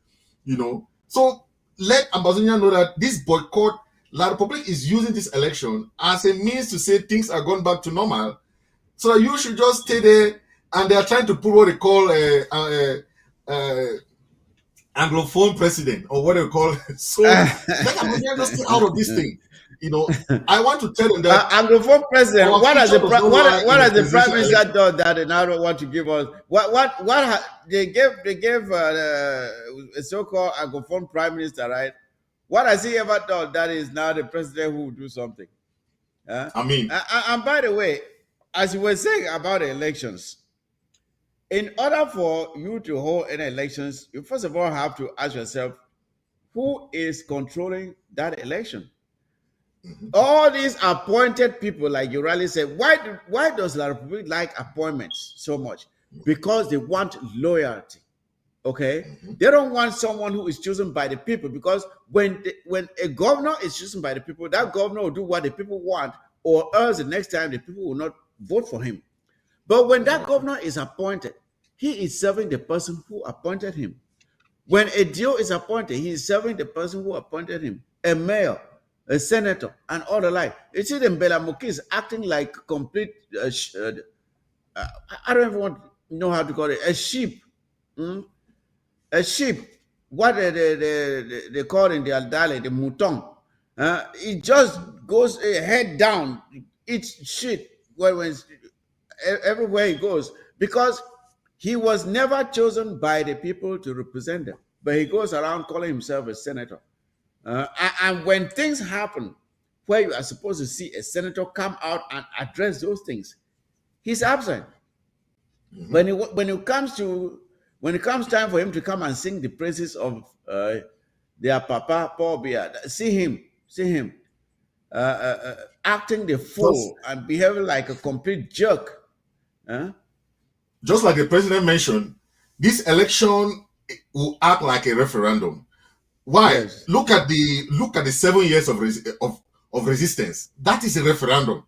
You know, so let Ambazonia know that this boycott, La République is using this election as a means to say things are going back to normal, so that you should just stay there. And they are trying to put what they call Anglophone president, or what they call so let Ambazonia just stay out of this thing. You know, I want to tell them that Anglophone president. What has the prime minister done that they now don't want to give us? They gave a so-called Anglophone prime minister, right? What has he ever done that is now the president who will do something? I mean, and by the way, as you were saying about the elections, in order for you to hold any elections, you first of all have to ask yourself, who is controlling that election? All these appointed people, like you rightly said, why does La République like appointments so much? Because they want loyalty. Okay, they don't want someone who is chosen by the people, because when a governor is chosen by the people, that governor will do what the people want, or else the next time the people will not vote for him. But when that governor is appointed, he is serving the person who appointed him. When a DO is appointed, he is serving the person who appointed him. A mayor, a senator, and all the like. You see, the Mbelamoki is acting like complete, I don't even know how to call it, a sheep. A sheep, what they call in their dialect, the mouton. It just goes head down, eats shit when everywhere he goes, because he was never chosen by the people to represent them, but he goes around calling himself a senator. And when things happen where you are supposed to see a senator come out and address those things, he's absent. When it comes time for him to come and sing the praises of their papa Paul Biya, see him acting the Just, fool and behaving like a complete jerk. Huh? just like the president mentioned, this election will act like a referendum. Why? Yes. Look at the 7 years of resistance. That is a referendum.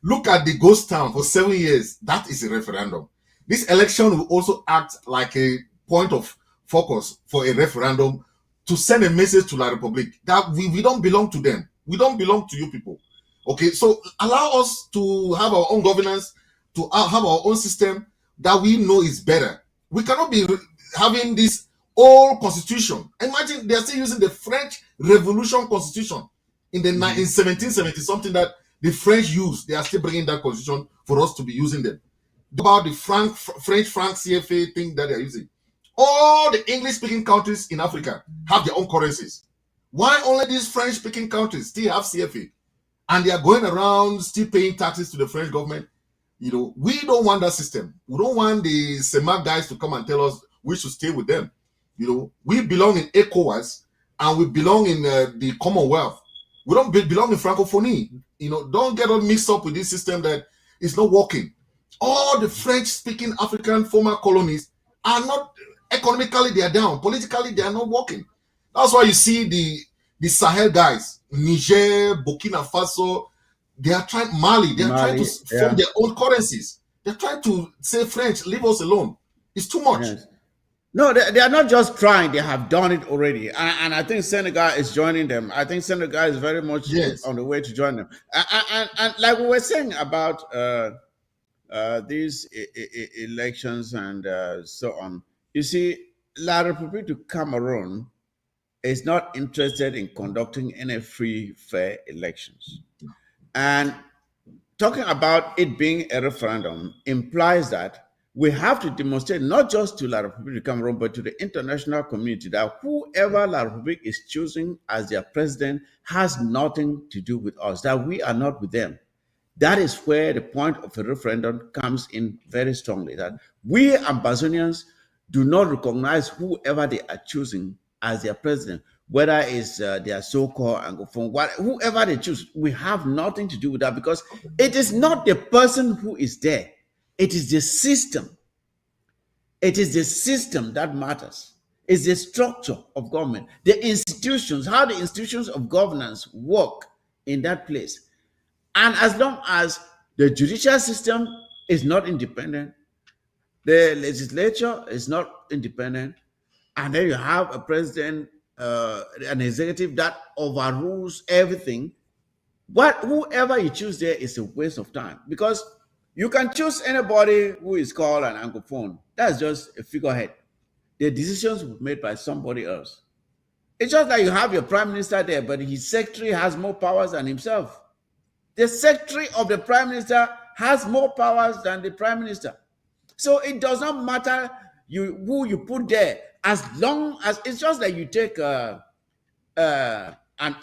Look at the ghost town for 7 years. That is a referendum. This election will also act like a point of focus for a referendum to send a message to La Republic that we don't belong to them. We don't belong to you people. Okay, so allow us to have our own governance, to have our own system that we know is better. We cannot be having this old constitution. Imagine they are still using the French Revolution constitution in 1770 something that the French used. They are still bringing that constitution for us to be using them. About the French franc CFA thing that they are using. All the English-speaking countries in Africa have their own currencies. Why only these French-speaking countries still have CFA? And they are going around still paying taxes to the French government. You know, we don't want that system. We don't want the CEMAC guys to come and tell us we should stay with them. You know, we belong in ECOWAS and we belong in the Commonwealth. We don't belong in Francophonie. You know, don't get all mixed up with this system that is not working. All the French-speaking African former colonies are not, economically they are down. Politically, they are not working. That's why you see the Sahel guys, Niger, Burkina Faso, they are trying, Mali, they are trying to form their own currencies. They're trying to say, French, leave us alone. It's too much. Yes. No, they are not just trying, they have done it already. And I think Senegal is joining them. I think Senegal is very much on the way to join them. And like we were saying about these elections and so on, you see, La République du Cameroon is not interested in conducting any free, fair elections. And talking about it being a referendum implies that we have to demonstrate not just to La République du Cameroon, but to the international community that whoever La République is choosing as their president has nothing to do with us, that we are not with them. That is where the point of a referendum comes in very strongly, that we Ambazonians do not recognize whoever they are choosing as their president, whether it's their so-called Anglophone, whoever they choose. We have nothing to do with that because it is not the person who is there. It is the system. It is the system that matters. It's the structure of government, the institutions, how the institutions of governance work in that place. And as long as the judicial system is not independent, the legislature is not independent, and then you have a president, an executive that overrules everything, whoever you choose there is a waste of time, because you can choose anybody who is called an Anglophone. That's just a figurehead. The decisions were made by somebody else. It's just like you have your prime minister there, but his secretary has more powers than himself. The secretary of the prime minister has more powers than the prime minister. So it does not matter who you put there, as long as it's just like you take an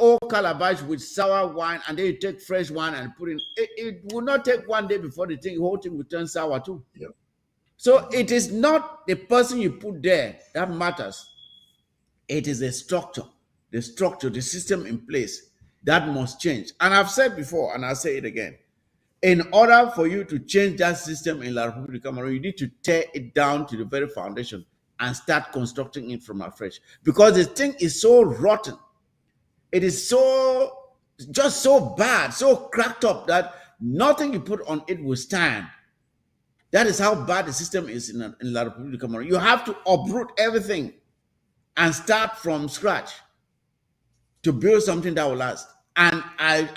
old calabash with sour wine and then you take fresh wine and put in. It will not take one day before the whole thing will turn sour too. Yep. So it is not the person you put there that matters. It is the structure, the system in place that must change. And I've said before, and I'll say it again. In order for you to change that system in La République du Cameroon, you need to tear it down to the very foundation and start constructing it from afresh. Because the thing is so rotten. It is just so bad, so cracked up that nothing you put on it will stand. That is how bad the system is in La République du Cameroon. You have to uproot everything and start from scratch to build something that will last. And I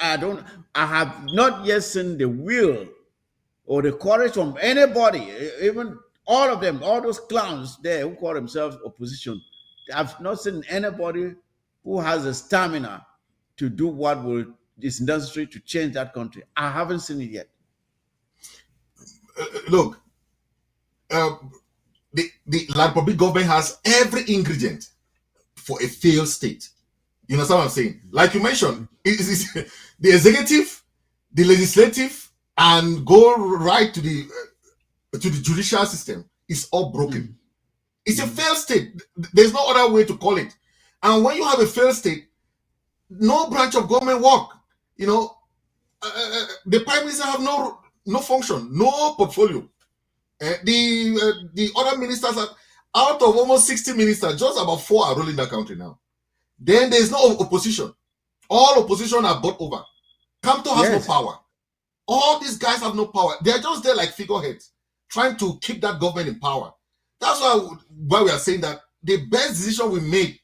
have not yet seen the will or the courage from anybody, even all of them, all those clowns there who call themselves opposition. I've not seen anybody who has the stamina to do what is necessary to change that country. I haven't seen it yet. Look, the La Republic government has every ingredient for a failed state. You know what I'm saying? Like you mentioned, it's the executive, the legislative, and go right to the judicial system is all broken. It's a failed state. There's no other way to call it. And when you have a failed state, no branch of government work. You know, the prime minister have no function, no portfolio. The other ministers are out of almost 60 ministers, just about 4 are ruling the country now. Then there's no opposition. All opposition are bought over. Kamto has no power. All these guys have no power. They're just there like figureheads, trying to keep that government in power. That's why we are saying that the best decision we made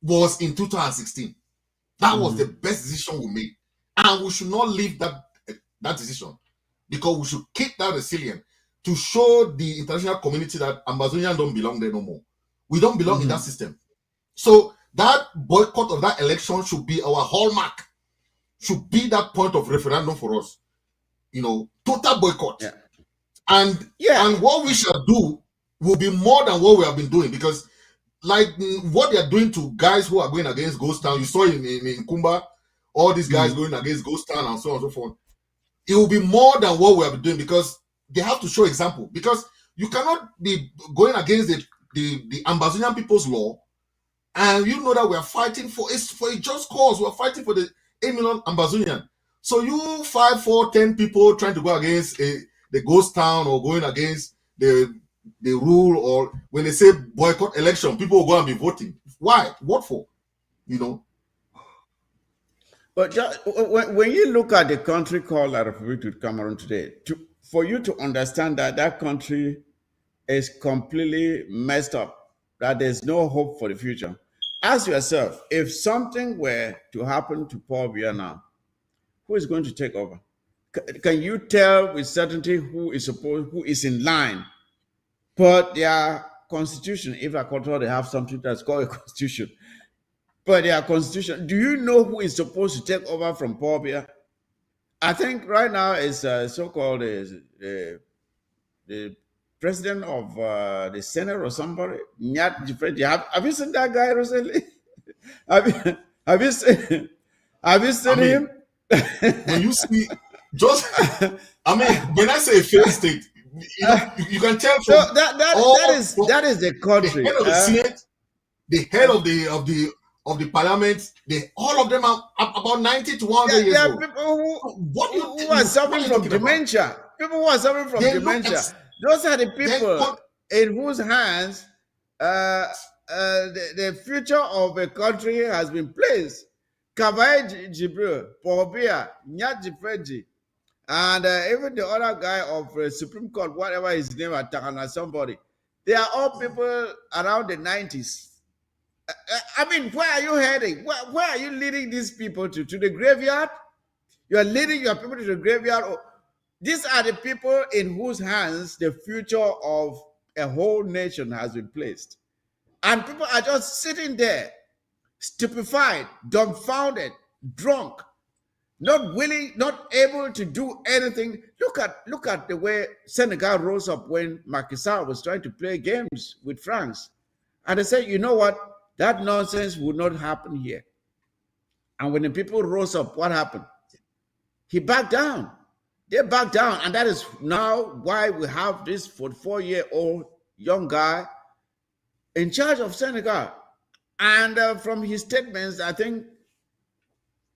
was in 2016. That was the best decision we made. And we should not leave that decision, because we should keep that resilient to show the international community that Amazonians don't belong there no more. We don't belong in that system. So that boycott of that election should be our hallmark, should be that point of referendum for us. You know, total boycott. And what we shall do will be more than what we have been doing, because like what they are doing to guys who are going against Ghost Town, you saw in Kumba, all these guys going against Ghost Town and so on and so forth. It will be more than what we have been doing, because they have to show example. Because you cannot be going against the Ambazonian people's law, and you know that we are fighting for a just cause. We are fighting for the 8 million Ambazonian. So you 5, 4, 10 people trying to go against the Ghost Town or going against the rule, or when they say boycott election, people will go and be voting. Why? What for? You know. But just, when you look at the country called La Republique of Cameroon today, for you to understand that country is completely messed up, that there's no hope for the future, ask yourself, if something were to happen to Paul Biya now, who is going to take over? Can you tell with certainty who is in line? But their constitution, if I control, they have something that's called a constitution. But their constitution, do you know who is supposed to take over from Paul Biya? I think right now is so-called the president of the Senate or somebody. Have you seen that guy recently? have you seen him? When you see, just when I say a failed state, you can tell from so that is the country. The head of the Senate, the head of the parliament, all of them are about 90 to 100 years old. There are people who are suffering from dementia. People who are suffering from dementia. Those are the people in whose hands the future of a country has been placed. Kavai Jibril, Paul Biya, Nyat Jifreji, and even the other guy of Supreme Court, whatever his name, Takana somebody, they are all people around the 90s. I mean, where are you heading? Where are you leading these people to? To the graveyard? You are leading your people to the graveyard? These are the people in whose hands the future of a whole nation has been placed. And people are just sitting there, stupefied, dumbfounded, drunk, not willing, not able to do anything. Look at the way Senegal rose up when Macky Sall was trying to play games with France. And they said, you know what? That nonsense would not happen here. And when the people rose up, what happened? He backed down. They backed down. And that is now why we have this 44-year-old young guy in charge of Senegal. And from his statements, I think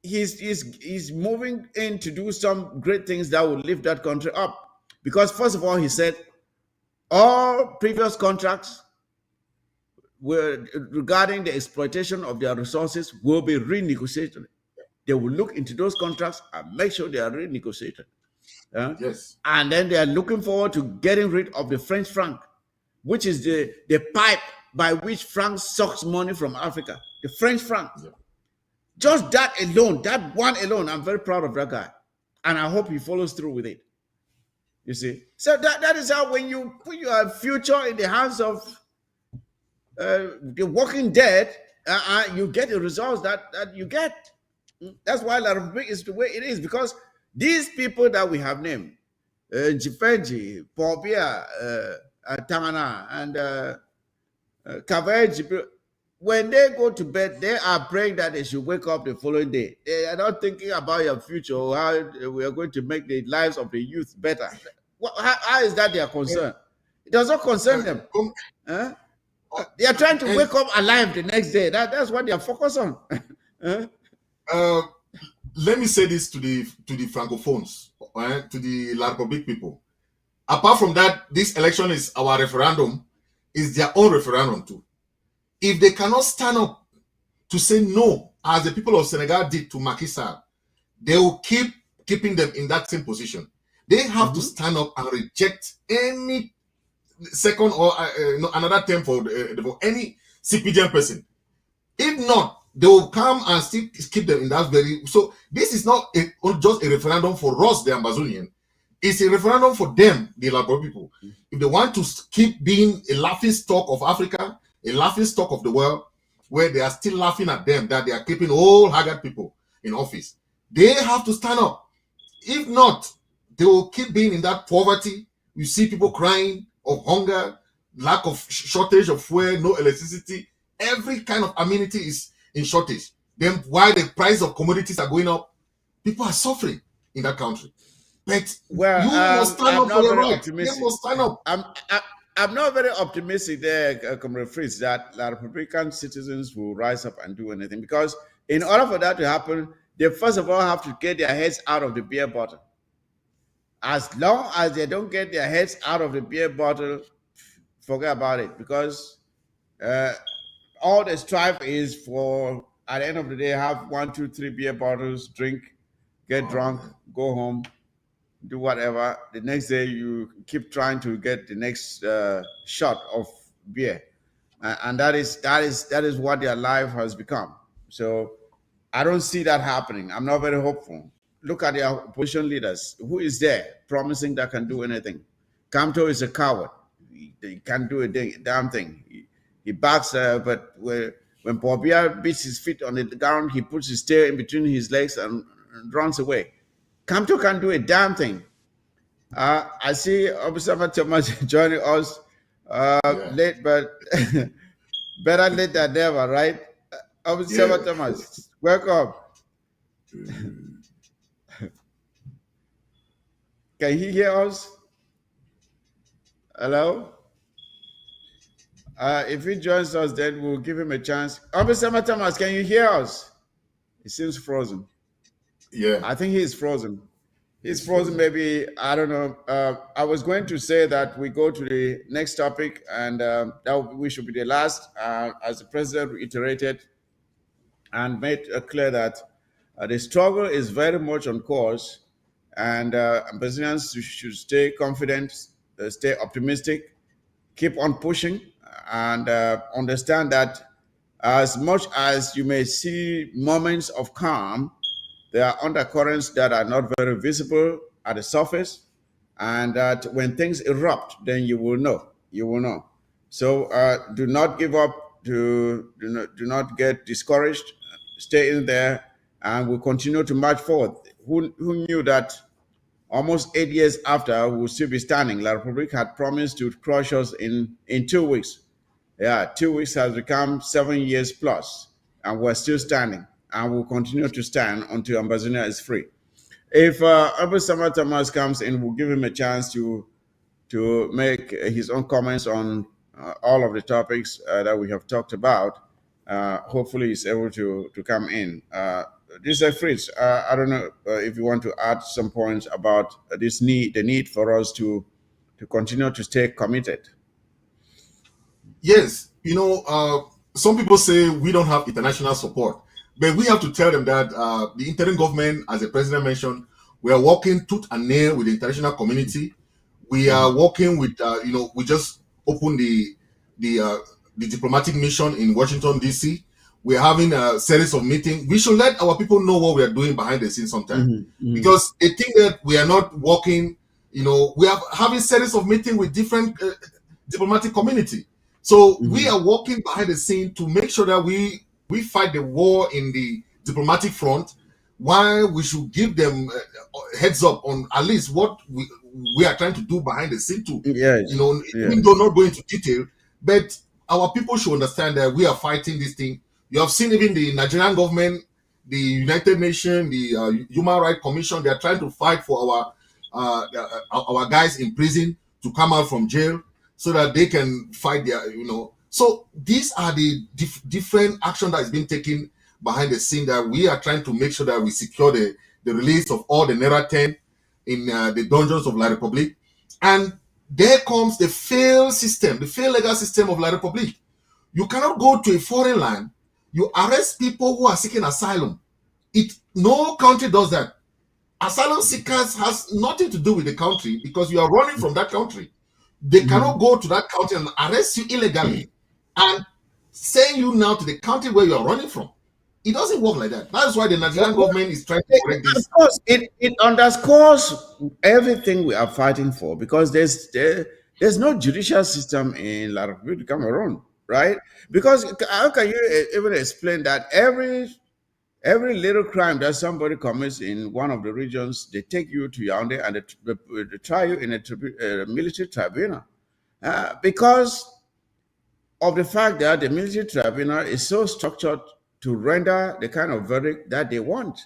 he's moving in to do some great things that will lift that country up. Because first of all, he said all previous contracts regarding the exploitation of their resources will be renegotiated. They will look into those contracts and make sure they are renegotiated. Yes. And then they are looking forward to getting rid of the French franc, which is the pipe by which France sucks money from Africa. The French franc. Yeah. Just that alone, that one alone, I'm very proud of that guy. And I hope he follows through with it. You see? So that is how, when you put your future in the hands of the walking dead, you get the results that you get. That's why La Republic is the way it is, because these people that we have named, Jifenji, Popia, Tangana, and Kaveji, when they go to bed, they are praying that they should wake up the following day. They are not thinking about your future or how we are going to make the lives of the youth better. How is that their concern? It does not concern them. Huh? They are trying to wake up alive the next day. That's what they are focused on. Let me say this to the Francophones, to the La Republique people. Apart from that, this election is our referendum, is their own referendum too. If they cannot stand up to say no, as the people of Senegal did to Macky Sall, they will keep keeping them in that same position. They have to stand up and reject any second or another term for any CPDM person. If not, they will come and still keep them in that very. So this is not just a referendum for us, the Amazonian. It's a referendum for them, the Labor people. If they want to keep being a laughing stock of Africa, a laughing stock of the world, where they are still laughing at them, that they are keeping all haggard people in office, they have to stand up. If not, they will keep being in that poverty. You see people crying of hunger, lack of shortage of fuel, no electricity. Every kind of amenity is in shortage. Then while the price of commodities are going up, people are suffering in that country. But you must stand up for your right. You must stand up. I'm not very optimistic there, Comrade Fritz, that La Republican citizens will rise up and do anything, because in order for that to happen, they first of all have to get their heads out of the beer bottle. As long as they don't get their heads out of the beer bottle, forget about it, because all the strife is for, at the end of the day, have 1, 2, 3 beer bottles, drink, get drunk, go home, do whatever. The next day you keep trying to get the next shot of beer, and that is what their life has become. So I don't see that happening. I'm not very hopeful. Look at the opposition leaders. Who is there promising that can do anything? Kamto is a coward. He can't do a damn thing. He backs, but when Bobia beats his feet on the ground, he puts his tail in between his legs and runs away. Kamto can't do a damn thing. I see Observer Thomas joining us late, but better late than never, right? Observer Thomas, welcome. Can he hear us? Hello? If he joins us, then we'll give him a chance. Observer Thomas, can you hear us? He seems frozen. Yeah. I think he's frozen. He's frozen, maybe, I don't know. I was going to say that we go to the next topic, and that we should be the last, as the president reiterated and made clear that the struggle is very much on course, and Brazilians should stay confident, stay optimistic, keep on pushing, and understand that as much as you may see moments of calm, there are undercurrents that are not very visible at the surface, and that when things erupt, then you will know. You will know. So do not give up. Do not get discouraged. Stay in there, and we'll continue to march forward. Who knew that almost 8 years after we'll still be standing? La Republique had promised to crush us in 2 weeks. Yeah, 2 weeks has become 7 years plus, and we're still standing. And will continue to stand until Ambazonia is free. If Obasama Thomas comes in, we'll give him a chance to make his own comments on all of the topics that we have talked about. Hopefully, he's able to come in. This is Fritz. I don't know if you want to add some points about the need for us to continue to stay committed. Yes, some people say we don't have international support. But we have to tell them that the interim government, as the president mentioned, we are working tooth and nail with the international community. We are working with, we just opened the diplomatic mission in Washington, D.C. We're having a series of meetings. We should let our people know what we are doing behind the scenes sometimes. Because they think that we are not working, we are having series of meetings with different diplomatic community. So we are working behind the scene to make sure that we fight the war in the diplomatic front, why we should give them heads up on at least what we are trying to do behind the scene too. Yes. Even though not going into detail, but our people should understand that we are fighting this thing. You have seen even the Nigerian government, the United Nations, the Human Rights Commission, they are trying to fight for our guys in prison to come out from jail so that they can fight their, So these are the different action that is being taken behind the scene, that we are trying to make sure that we secure the release of all the Naira 10 in the dungeons of La Republique. And there comes the failed system, the failed legal system of La Republique. You cannot go to a foreign land, you arrest people who are seeking asylum. No country does that. Asylum seekers has nothing to do with the country because you are running from that country. They cannot go to that country and arrest you illegally and send you now to the country where you are running from. It doesn't work like that. That's why the Nigerian government is trying to correct this. Of course, it underscores everything we are fighting for, because there's no judicial system in La Republique of Cameroon, right? Because how can you even explain that every little crime that somebody commits in one of the regions, they take you to Yaoundé and they try you in a military tribunal, because of the fact that the military tribunal is so structured to render the kind of verdict that they want.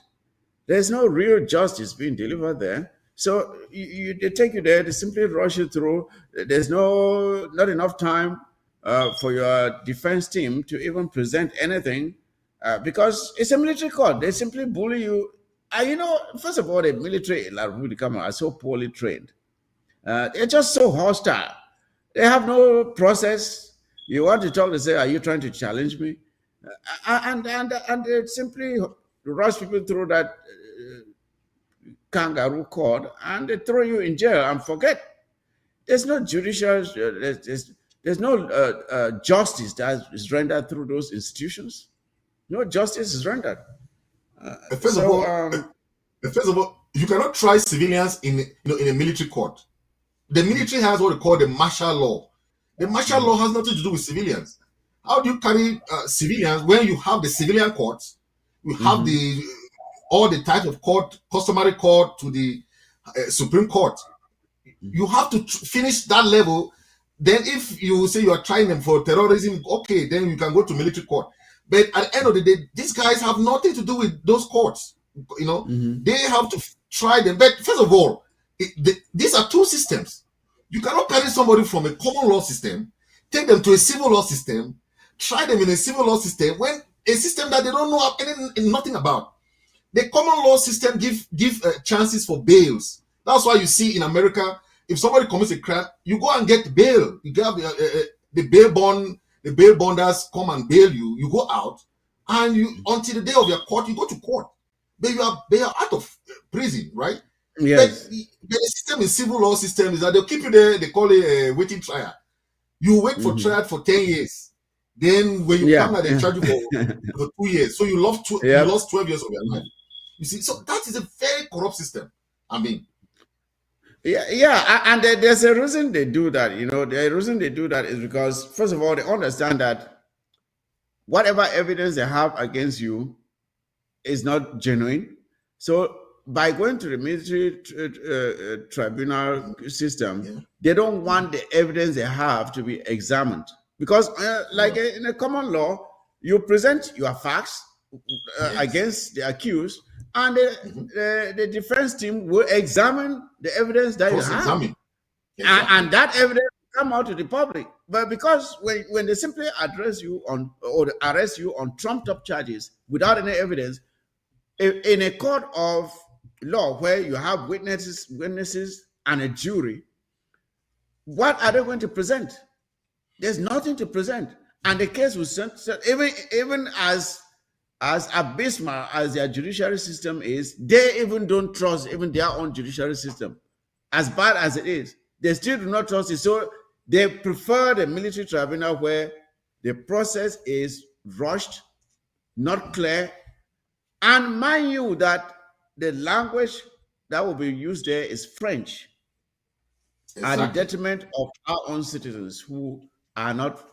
There's no real justice being delivered there. So they take you there, they simply rush you through. There's not enough time for your defense team to even present anything, because it's a military court. They simply bully you. First of all, the military in La Republique Cameroon are so poorly trained. They're just so hostile. They have no process. You want to talk, they say, "Are you trying to challenge me?" And they simply rush people through that kangaroo court, and they throw you in jail and forget. There's no judicial, there's no justice that is rendered through those institutions. No justice is rendered. First of all, you cannot try civilians in a military court. The military has what they call the martial law. The martial law has nothing to do with civilians. How do you carry civilians when you have the civilian courts? You have all the types of court, customary court to the Supreme Court. You have to finish that level. Then if you say you are trying them for terrorism, okay, then you can go to military court. But at the end of the day, these guys have nothing to do with those courts. They have to try them. But first of all, these are two systems. You cannot carry somebody from a common law system, take them to a civil law system, try them in a civil law system, when a system that they don't know nothing about. The common law system give chances for bails. That's why you see in America, if somebody commits a crime, you go and get bail. You get the bail bond. The bail bonders come and bail you. You go out, and until the day of your court, you go to court. But they are out of prison, right? Yes. But the system in civil law system is that they'll keep you there. They call it a waiting trial. You wait for trial for 10 years. Then when you come out, they charge you for 2 years. So you lost 12 years of your life. You see, so that is a very corrupt system. And there's a reason they do that. The reason they do that is because, first of all, they understand that whatever evidence they have against you is not genuine. So by going to the military tribunal system, they don't want the evidence they have to be examined. Because in a common law, you present your facts against the accused, and the defense team will examine the evidence that you have. And that evidence will come out to the public. But because when they simply address you or arrest you on trumped-up charges without any evidence, in a court of law where you have witnesses and a jury, what are they going to present? There's nothing to present. And the case was sent, even as abysmal as their judiciary system is, they even don't trust even their own judiciary system. As bad as it is, they still do not trust it. So they prefer the military tribunal, where the process is rushed, not clear. And mind you that the language that will be used there is French, at the detriment of our own citizens who are not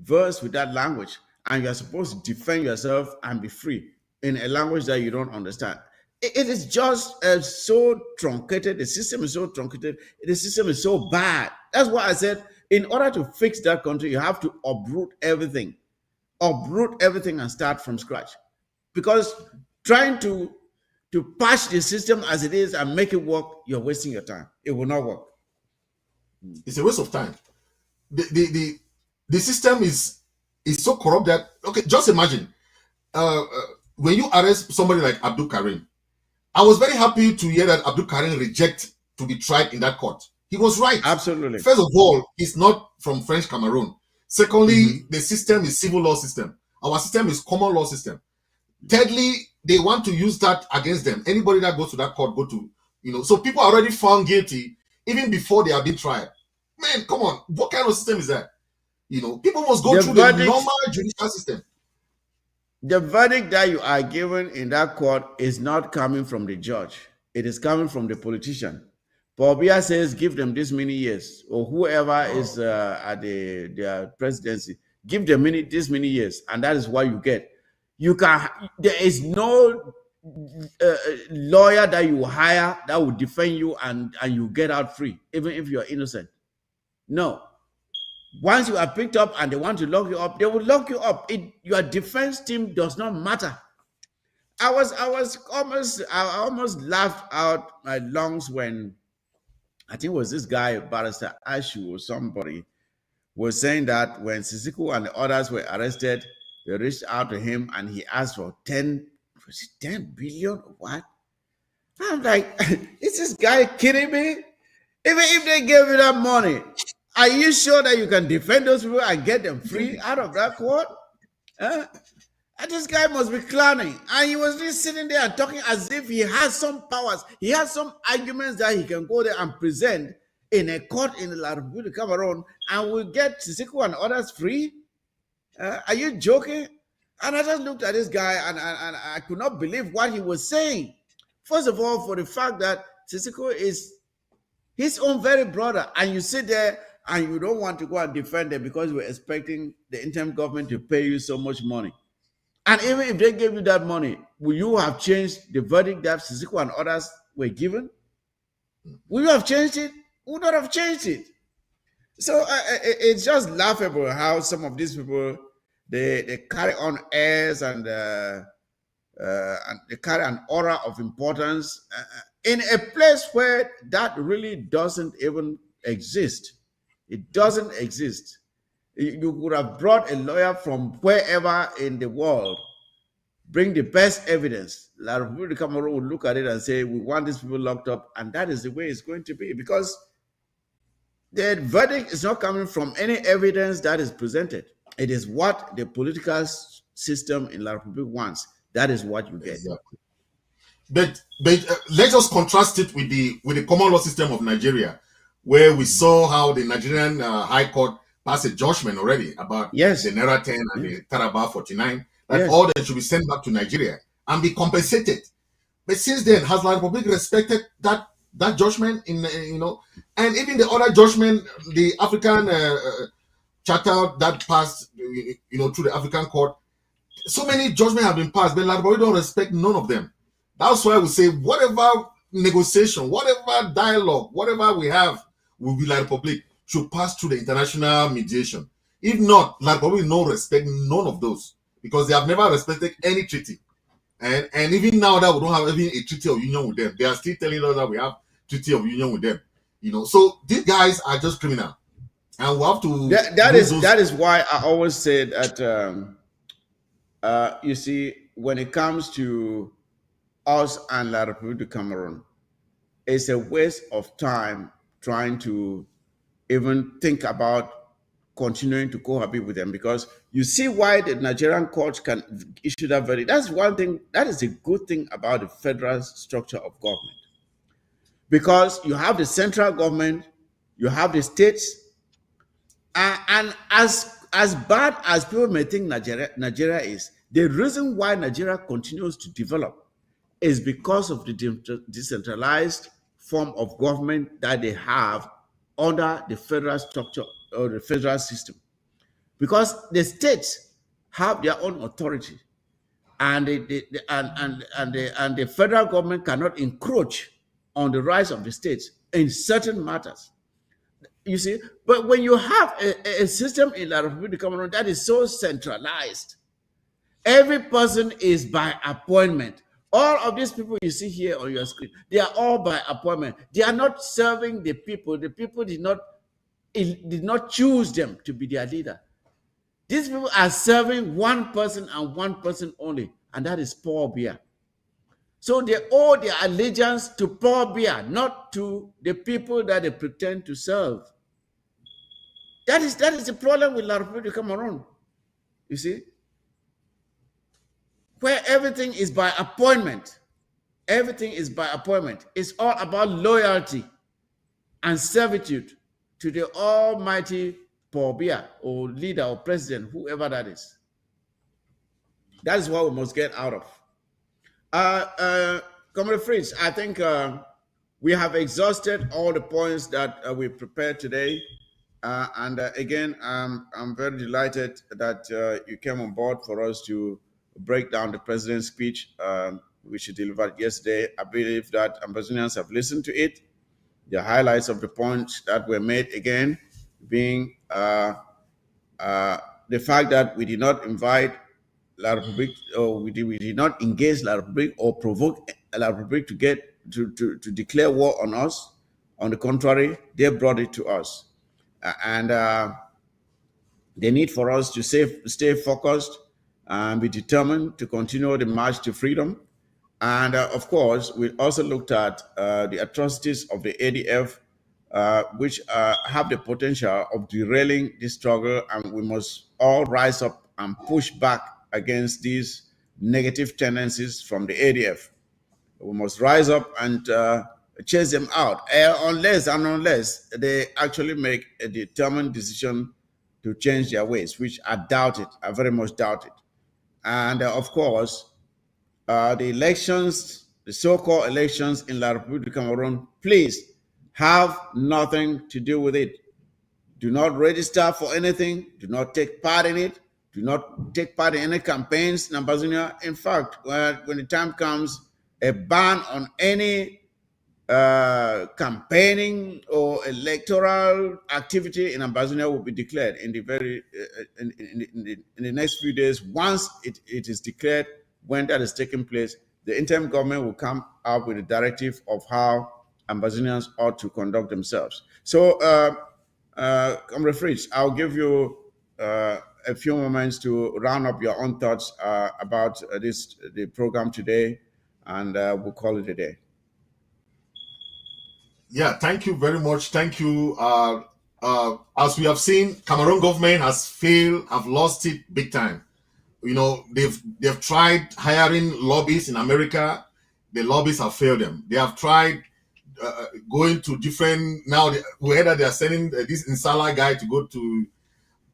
versed with that language. And you're supposed to defend yourself and be free in a language that you don't understand. It is just so truncated. The system is so truncated. The system is so bad. That's why I said, in order to fix that country, you have to uproot everything, and start from scratch. Because trying to patch the system as it is and make it work, you're wasting your time. It will not work. It's a waste of time. The system is so corrupt that, okay, just imagine when you arrest somebody like Abdul Karim. I was very happy to hear that Abdul Karim reject to be tried in that court. He was right. Absolutely. First of all, he's not from French Cameroon. Secondly, the system is civil law system. Our system is common law system. Thirdly, they want to use that against them. Anybody that goes to that court, so people are already found guilty even before they have been tried. Man, come on. What kind of system is that? People must go through the normal judicial system. The verdict that you are given in that court is not coming from the judge. It is coming from the politician. Paul Biya says, give them this many years, or whoever is at the presidency, give them this many years, and that is what you get. There is no lawyer that you hire that will defend you and you get out free, even if you are innocent. No. Once you are picked up and they want to lock you up, they will lock you up. Your defense team does not matter. I almost laughed out my lungs when I think it was this guy, Barrister Ashu or somebody, was saying that when Sisiku and the others were arrested, they reached out to him and he asked for 10 billion or what? I'm like, is this guy kidding me? Even if they gave you that money, are you sure that you can defend those people and get them free out of that court? And this guy must be clowning. And he was just sitting there and talking as if he has some powers. He has some arguments that he can go there and present in a court in La Republic of Cameroon and will get Sisiku and others free? Are you joking? And I just looked at this guy and I could not believe what he was saying. First of all, for the fact that Sisiku is his own very brother, and you sit there and you don't want to go and defend them because you're expecting the interim government to pay you so much money. And even if they gave you that money, will you have changed the verdict that Sisiku and others were given? Will you have changed it? Would not have changed it. So it's just laughable how some of these people, they carry on airs and they carry an aura of importance in a place where that really doesn't even exist. It doesn't exist. You could have brought a lawyer from wherever in the world, bring the best evidence. La Republic of Cameroon will look at it and say, we want these people locked up, and that is the way it's going to be, because the verdict is not coming from any evidence that is presented. It is what the political system in La Republic wants. That is what you get. Exactly. But let us contrast it with the common law system of Nigeria, where we saw how the Nigerian High Court passed a judgment already about the Naira 10 and the Taraba 49, that all them should be sent back to Nigeria and be compensated. But since then, has La Republic respected that judgment and even the other judgment, the African charter that passed through the African court? So many judgments have been passed, but La Republic don't respect none of them. That's why we say whatever negotiation, whatever dialogue, whatever we have with La Republic should pass through the international mediation. If not, La Republic will not respect none of those, because they have never respected any treaty. And even now that we don't have even a treaty of union with them, they are still telling us that we have treaty of union with them. So these guys are just criminal, and we have to. That is why I always say that. You see, when it comes to us and La Republic of Cameroon, it's a waste of time trying to even think about continuing to cohabit with them, because you see why the Nigerian courts can issue that verdict. That's one thing. That is a good thing about the federal structure of government, because you have the central government, you have the states, and as bad as people may think Nigeria is, the reason why Nigeria continues to develop is because of the decentralized form of government that they have under the federal structure or the federal system. Because the states have their own authority. and the federal government cannot encroach on the rights of the states in certain matters. You see, but when you have a system in La Republic of Cameroon that is so centralized, every person is by appointment. All of these people you see here on your screen, they are all by appointment. They are not serving the people. The people did not choose them to be their leader. These people are serving one person and one person only, and that is Paul Biya. So they owe their allegiance to Paul Biya, not to the people that they pretend to serve. That is the problem with La Republic of Cameroon. You see, where everything is by appointment. Everything is by appointment. It's all about loyalty and servitude to the almighty Paul Biya or leader or president, whoever that is. That is what we must get out of. Comrade Fritz, I think we have exhausted all the points that we prepared today. Again, I'm very delighted that you came on board for us to break down the president's speech which he delivered yesterday. I believe that Ambazonians have listened to it. The highlights of the points that were made again being the fact that we did not invite La Republique, or we did not engage La Republique or provoke La Republique to declare war on us. On the contrary, they brought it to us. And the need for us to stay focused and be determined to continue the march to freedom. And of course, we also looked at the atrocities of the ADF, which have the potential of derailing this struggle, and we must all rise up and push back against these negative tendencies from the ADF. We must rise up and chase them out, unless they actually make a determined decision to change their ways, which I doubt it. I very much doubt it. And of course, the elections, the so-called elections in La Republique of Cameroon, please have nothing to do with it. Do not register for anything. Do not take part in it. Do not take part in any campaigns in Ambazonia. In fact, when the time comes, a ban on any campaigning or electoral activity in Ambazonia will be declared in the very in the next few days. Once it is declared, when that is taking place, the interim government will come up with a directive of how Ambazonians ought to conduct themselves. So, Comrade Fritz, I'll give you a few moments to round up your own thoughts about the program today, and we'll call it a day. Yeah, thank you very much. Thank you. As we have seen, Cameroon government has failed, have lost it big time. You know, they've tried hiring lobbyists in America. The lobbyists have failed them. They have tried going to different, now we heard that they are sending this Insala guy to go to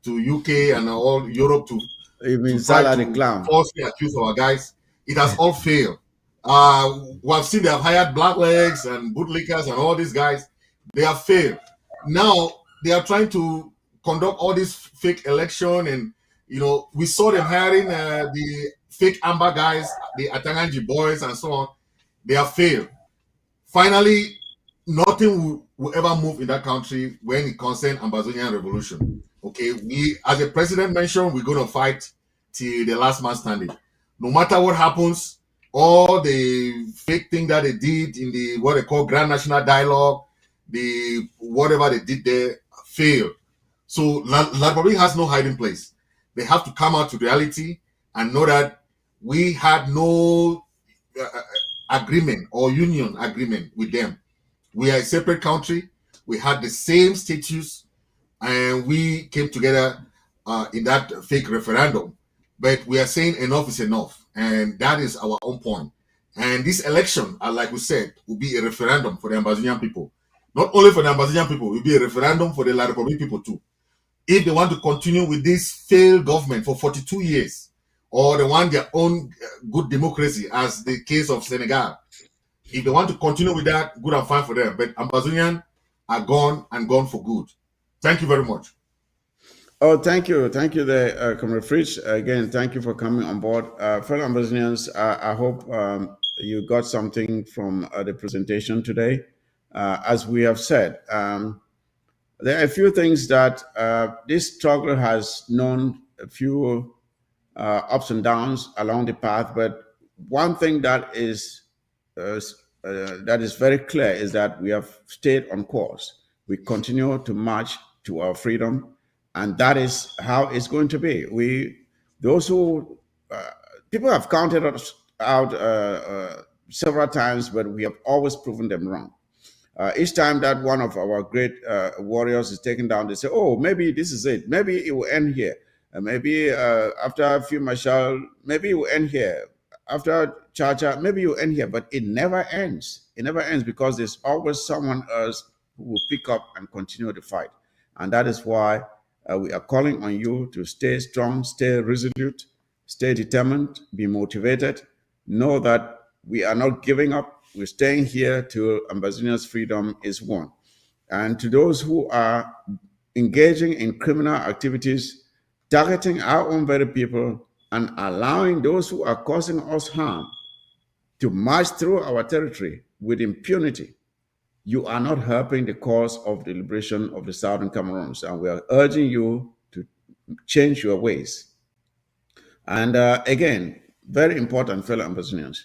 UK and all Europe to Insala the clown, falsely accuse our guys. It has all failed. We have seen they have hired blacklegs and bootlickers and all these guys. They have failed. Now they are trying to conduct all this fake election, and you know, we saw them hiring the fake Amber guys, the Atanganji boys, and so on. They have failed. Finally, nothing will ever move in that country when it concerns Ambazonian revolution. Okay, we, as the president mentioned, we're going to fight till the last man standing. No matter what happens, all the fake thing that they did in the what they call Grand National Dialogue, the whatever they did there failed. So La Republic has no hiding place. They have to come out to reality and know that we had no agreement or union agreement with them. We are a separate country. We had the same status, and we came together in that fake referendum. But we are saying enough is enough, and that is our own point. And this election, like we said, will be a referendum for the Ambazonian people. Not only for the Ambazonian people, it will be a referendum for the La Republic people too. If they want to continue with this failed government for 42 years, or they want their own good democracy, as the case of Senegal, if they want to continue with that, good and fine for them. But Ambazonians are gone, and gone for good. Thank you very much. Oh, thank you, there, Comrade Fritz. Again, thank you for coming on board, fellow Ambassadors. I hope you got something from the presentation today. As we have said, there are a few things that this struggle has known a few ups and downs along the path, but one thing uh, that is very clear is that we have stayed on course. We continue to march to our freedom, and that is how it's going to be. Those who people have counted us out several times, but we have always proven them wrong. Each time that one of our great warriors is taken down, they say, "Oh, maybe this is it. Maybe it will end here. Maybe after a few marshal, maybe it will end here. After Chacha, maybe it will end here." But it never ends. It never ends because there's always someone else who will pick up and continue the fight. And that is why we are calling on you to stay strong, stay resolute, stay determined, be motivated. Know that we are not giving up. We're staying here till Ambazonia's freedom is won. And to those who are engaging in criminal activities, targeting our own very people, and allowing those who are causing us harm to march through our territory with impunity, you are not helping the cause of the liberation of the Southern Cameroons. And we are urging you to change your ways. And again, very important, fellow Ambazonians,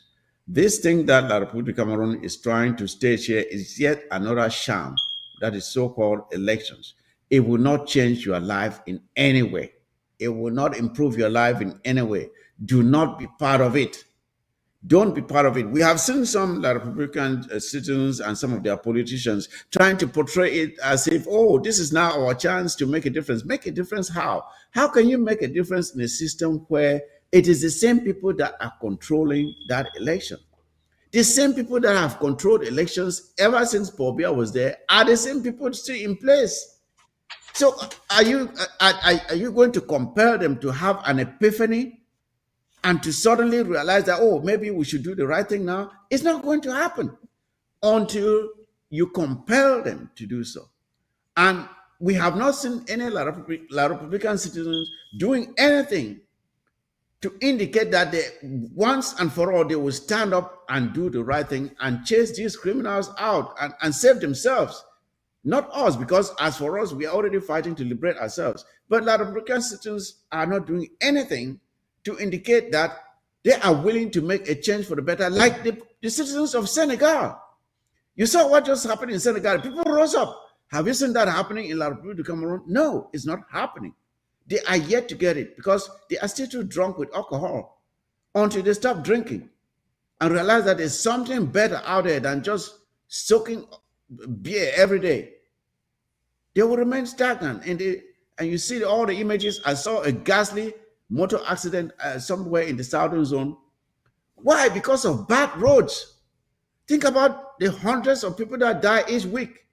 this thing that La Republic Cameroon is trying to stage here is yet another sham, that is so-called elections. It will not change your life in any way. It will not improve your life in any way. Do not be part of it. Don't be part of it. We have seen some La Republican citizens and some of their politicians trying to portray it as if, oh, this is now our chance to make a difference. Make a difference how? How can you make a difference in a system where it is the same people that are controlling that election? The same people that have controlled elections ever since Paul Biya was there are the same people still in place. So are you going to compel them to have an epiphany and to suddenly realize that, oh, maybe we should do the right thing now? It's not going to happen until you compel them to do so. And we have not seen any La Republican citizens doing anything to indicate that they, once and for all, they will stand up and do the right thing and chase these criminals out and save themselves. Not us, because as for us, we are already fighting to liberate ourselves. But La Republican citizens are not doing anything to indicate that they are willing to make a change for the better, like the citizens of Senegal. You saw what just happened in Senegal. People rose up. Have you seen that happening in La Republic du Cameroon? No, it's not happening. They are yet to get it because they are still too drunk with alcohol until they stop drinking and realize that there's something better out there than just soaking beer every day. They will remain stagnant. And you see all the images. I saw a ghastly motor accident somewhere in the southern zone. Why? Because of bad roads. Think about the hundreds of people that die each week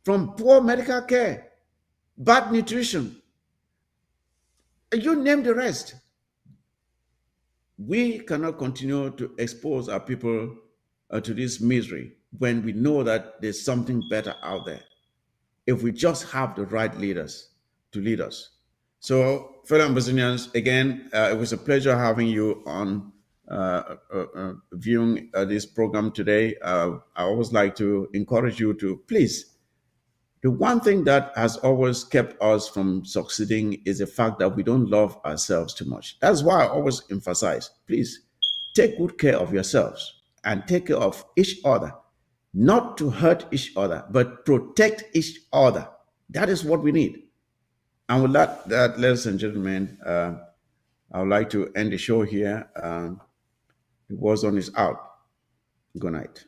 from poor medical care, bad nutrition. You name the rest. We cannot continue to expose our people to this misery when we know that there's something better out there, if we just have the right leaders to lead us. So, fellow Ambazonians, again, it was a pleasure having you on viewing this program today. I always like to encourage you to please. The one thing that has always kept us from succeeding is the fact that we don't love ourselves too much. That's why I always emphasize, please take good care of yourselves and take care of each other, not to hurt each other, but protect each other. That is what we need. And with that, ladies and gentlemen, I would like to end the show here. The war zone is out. Good night.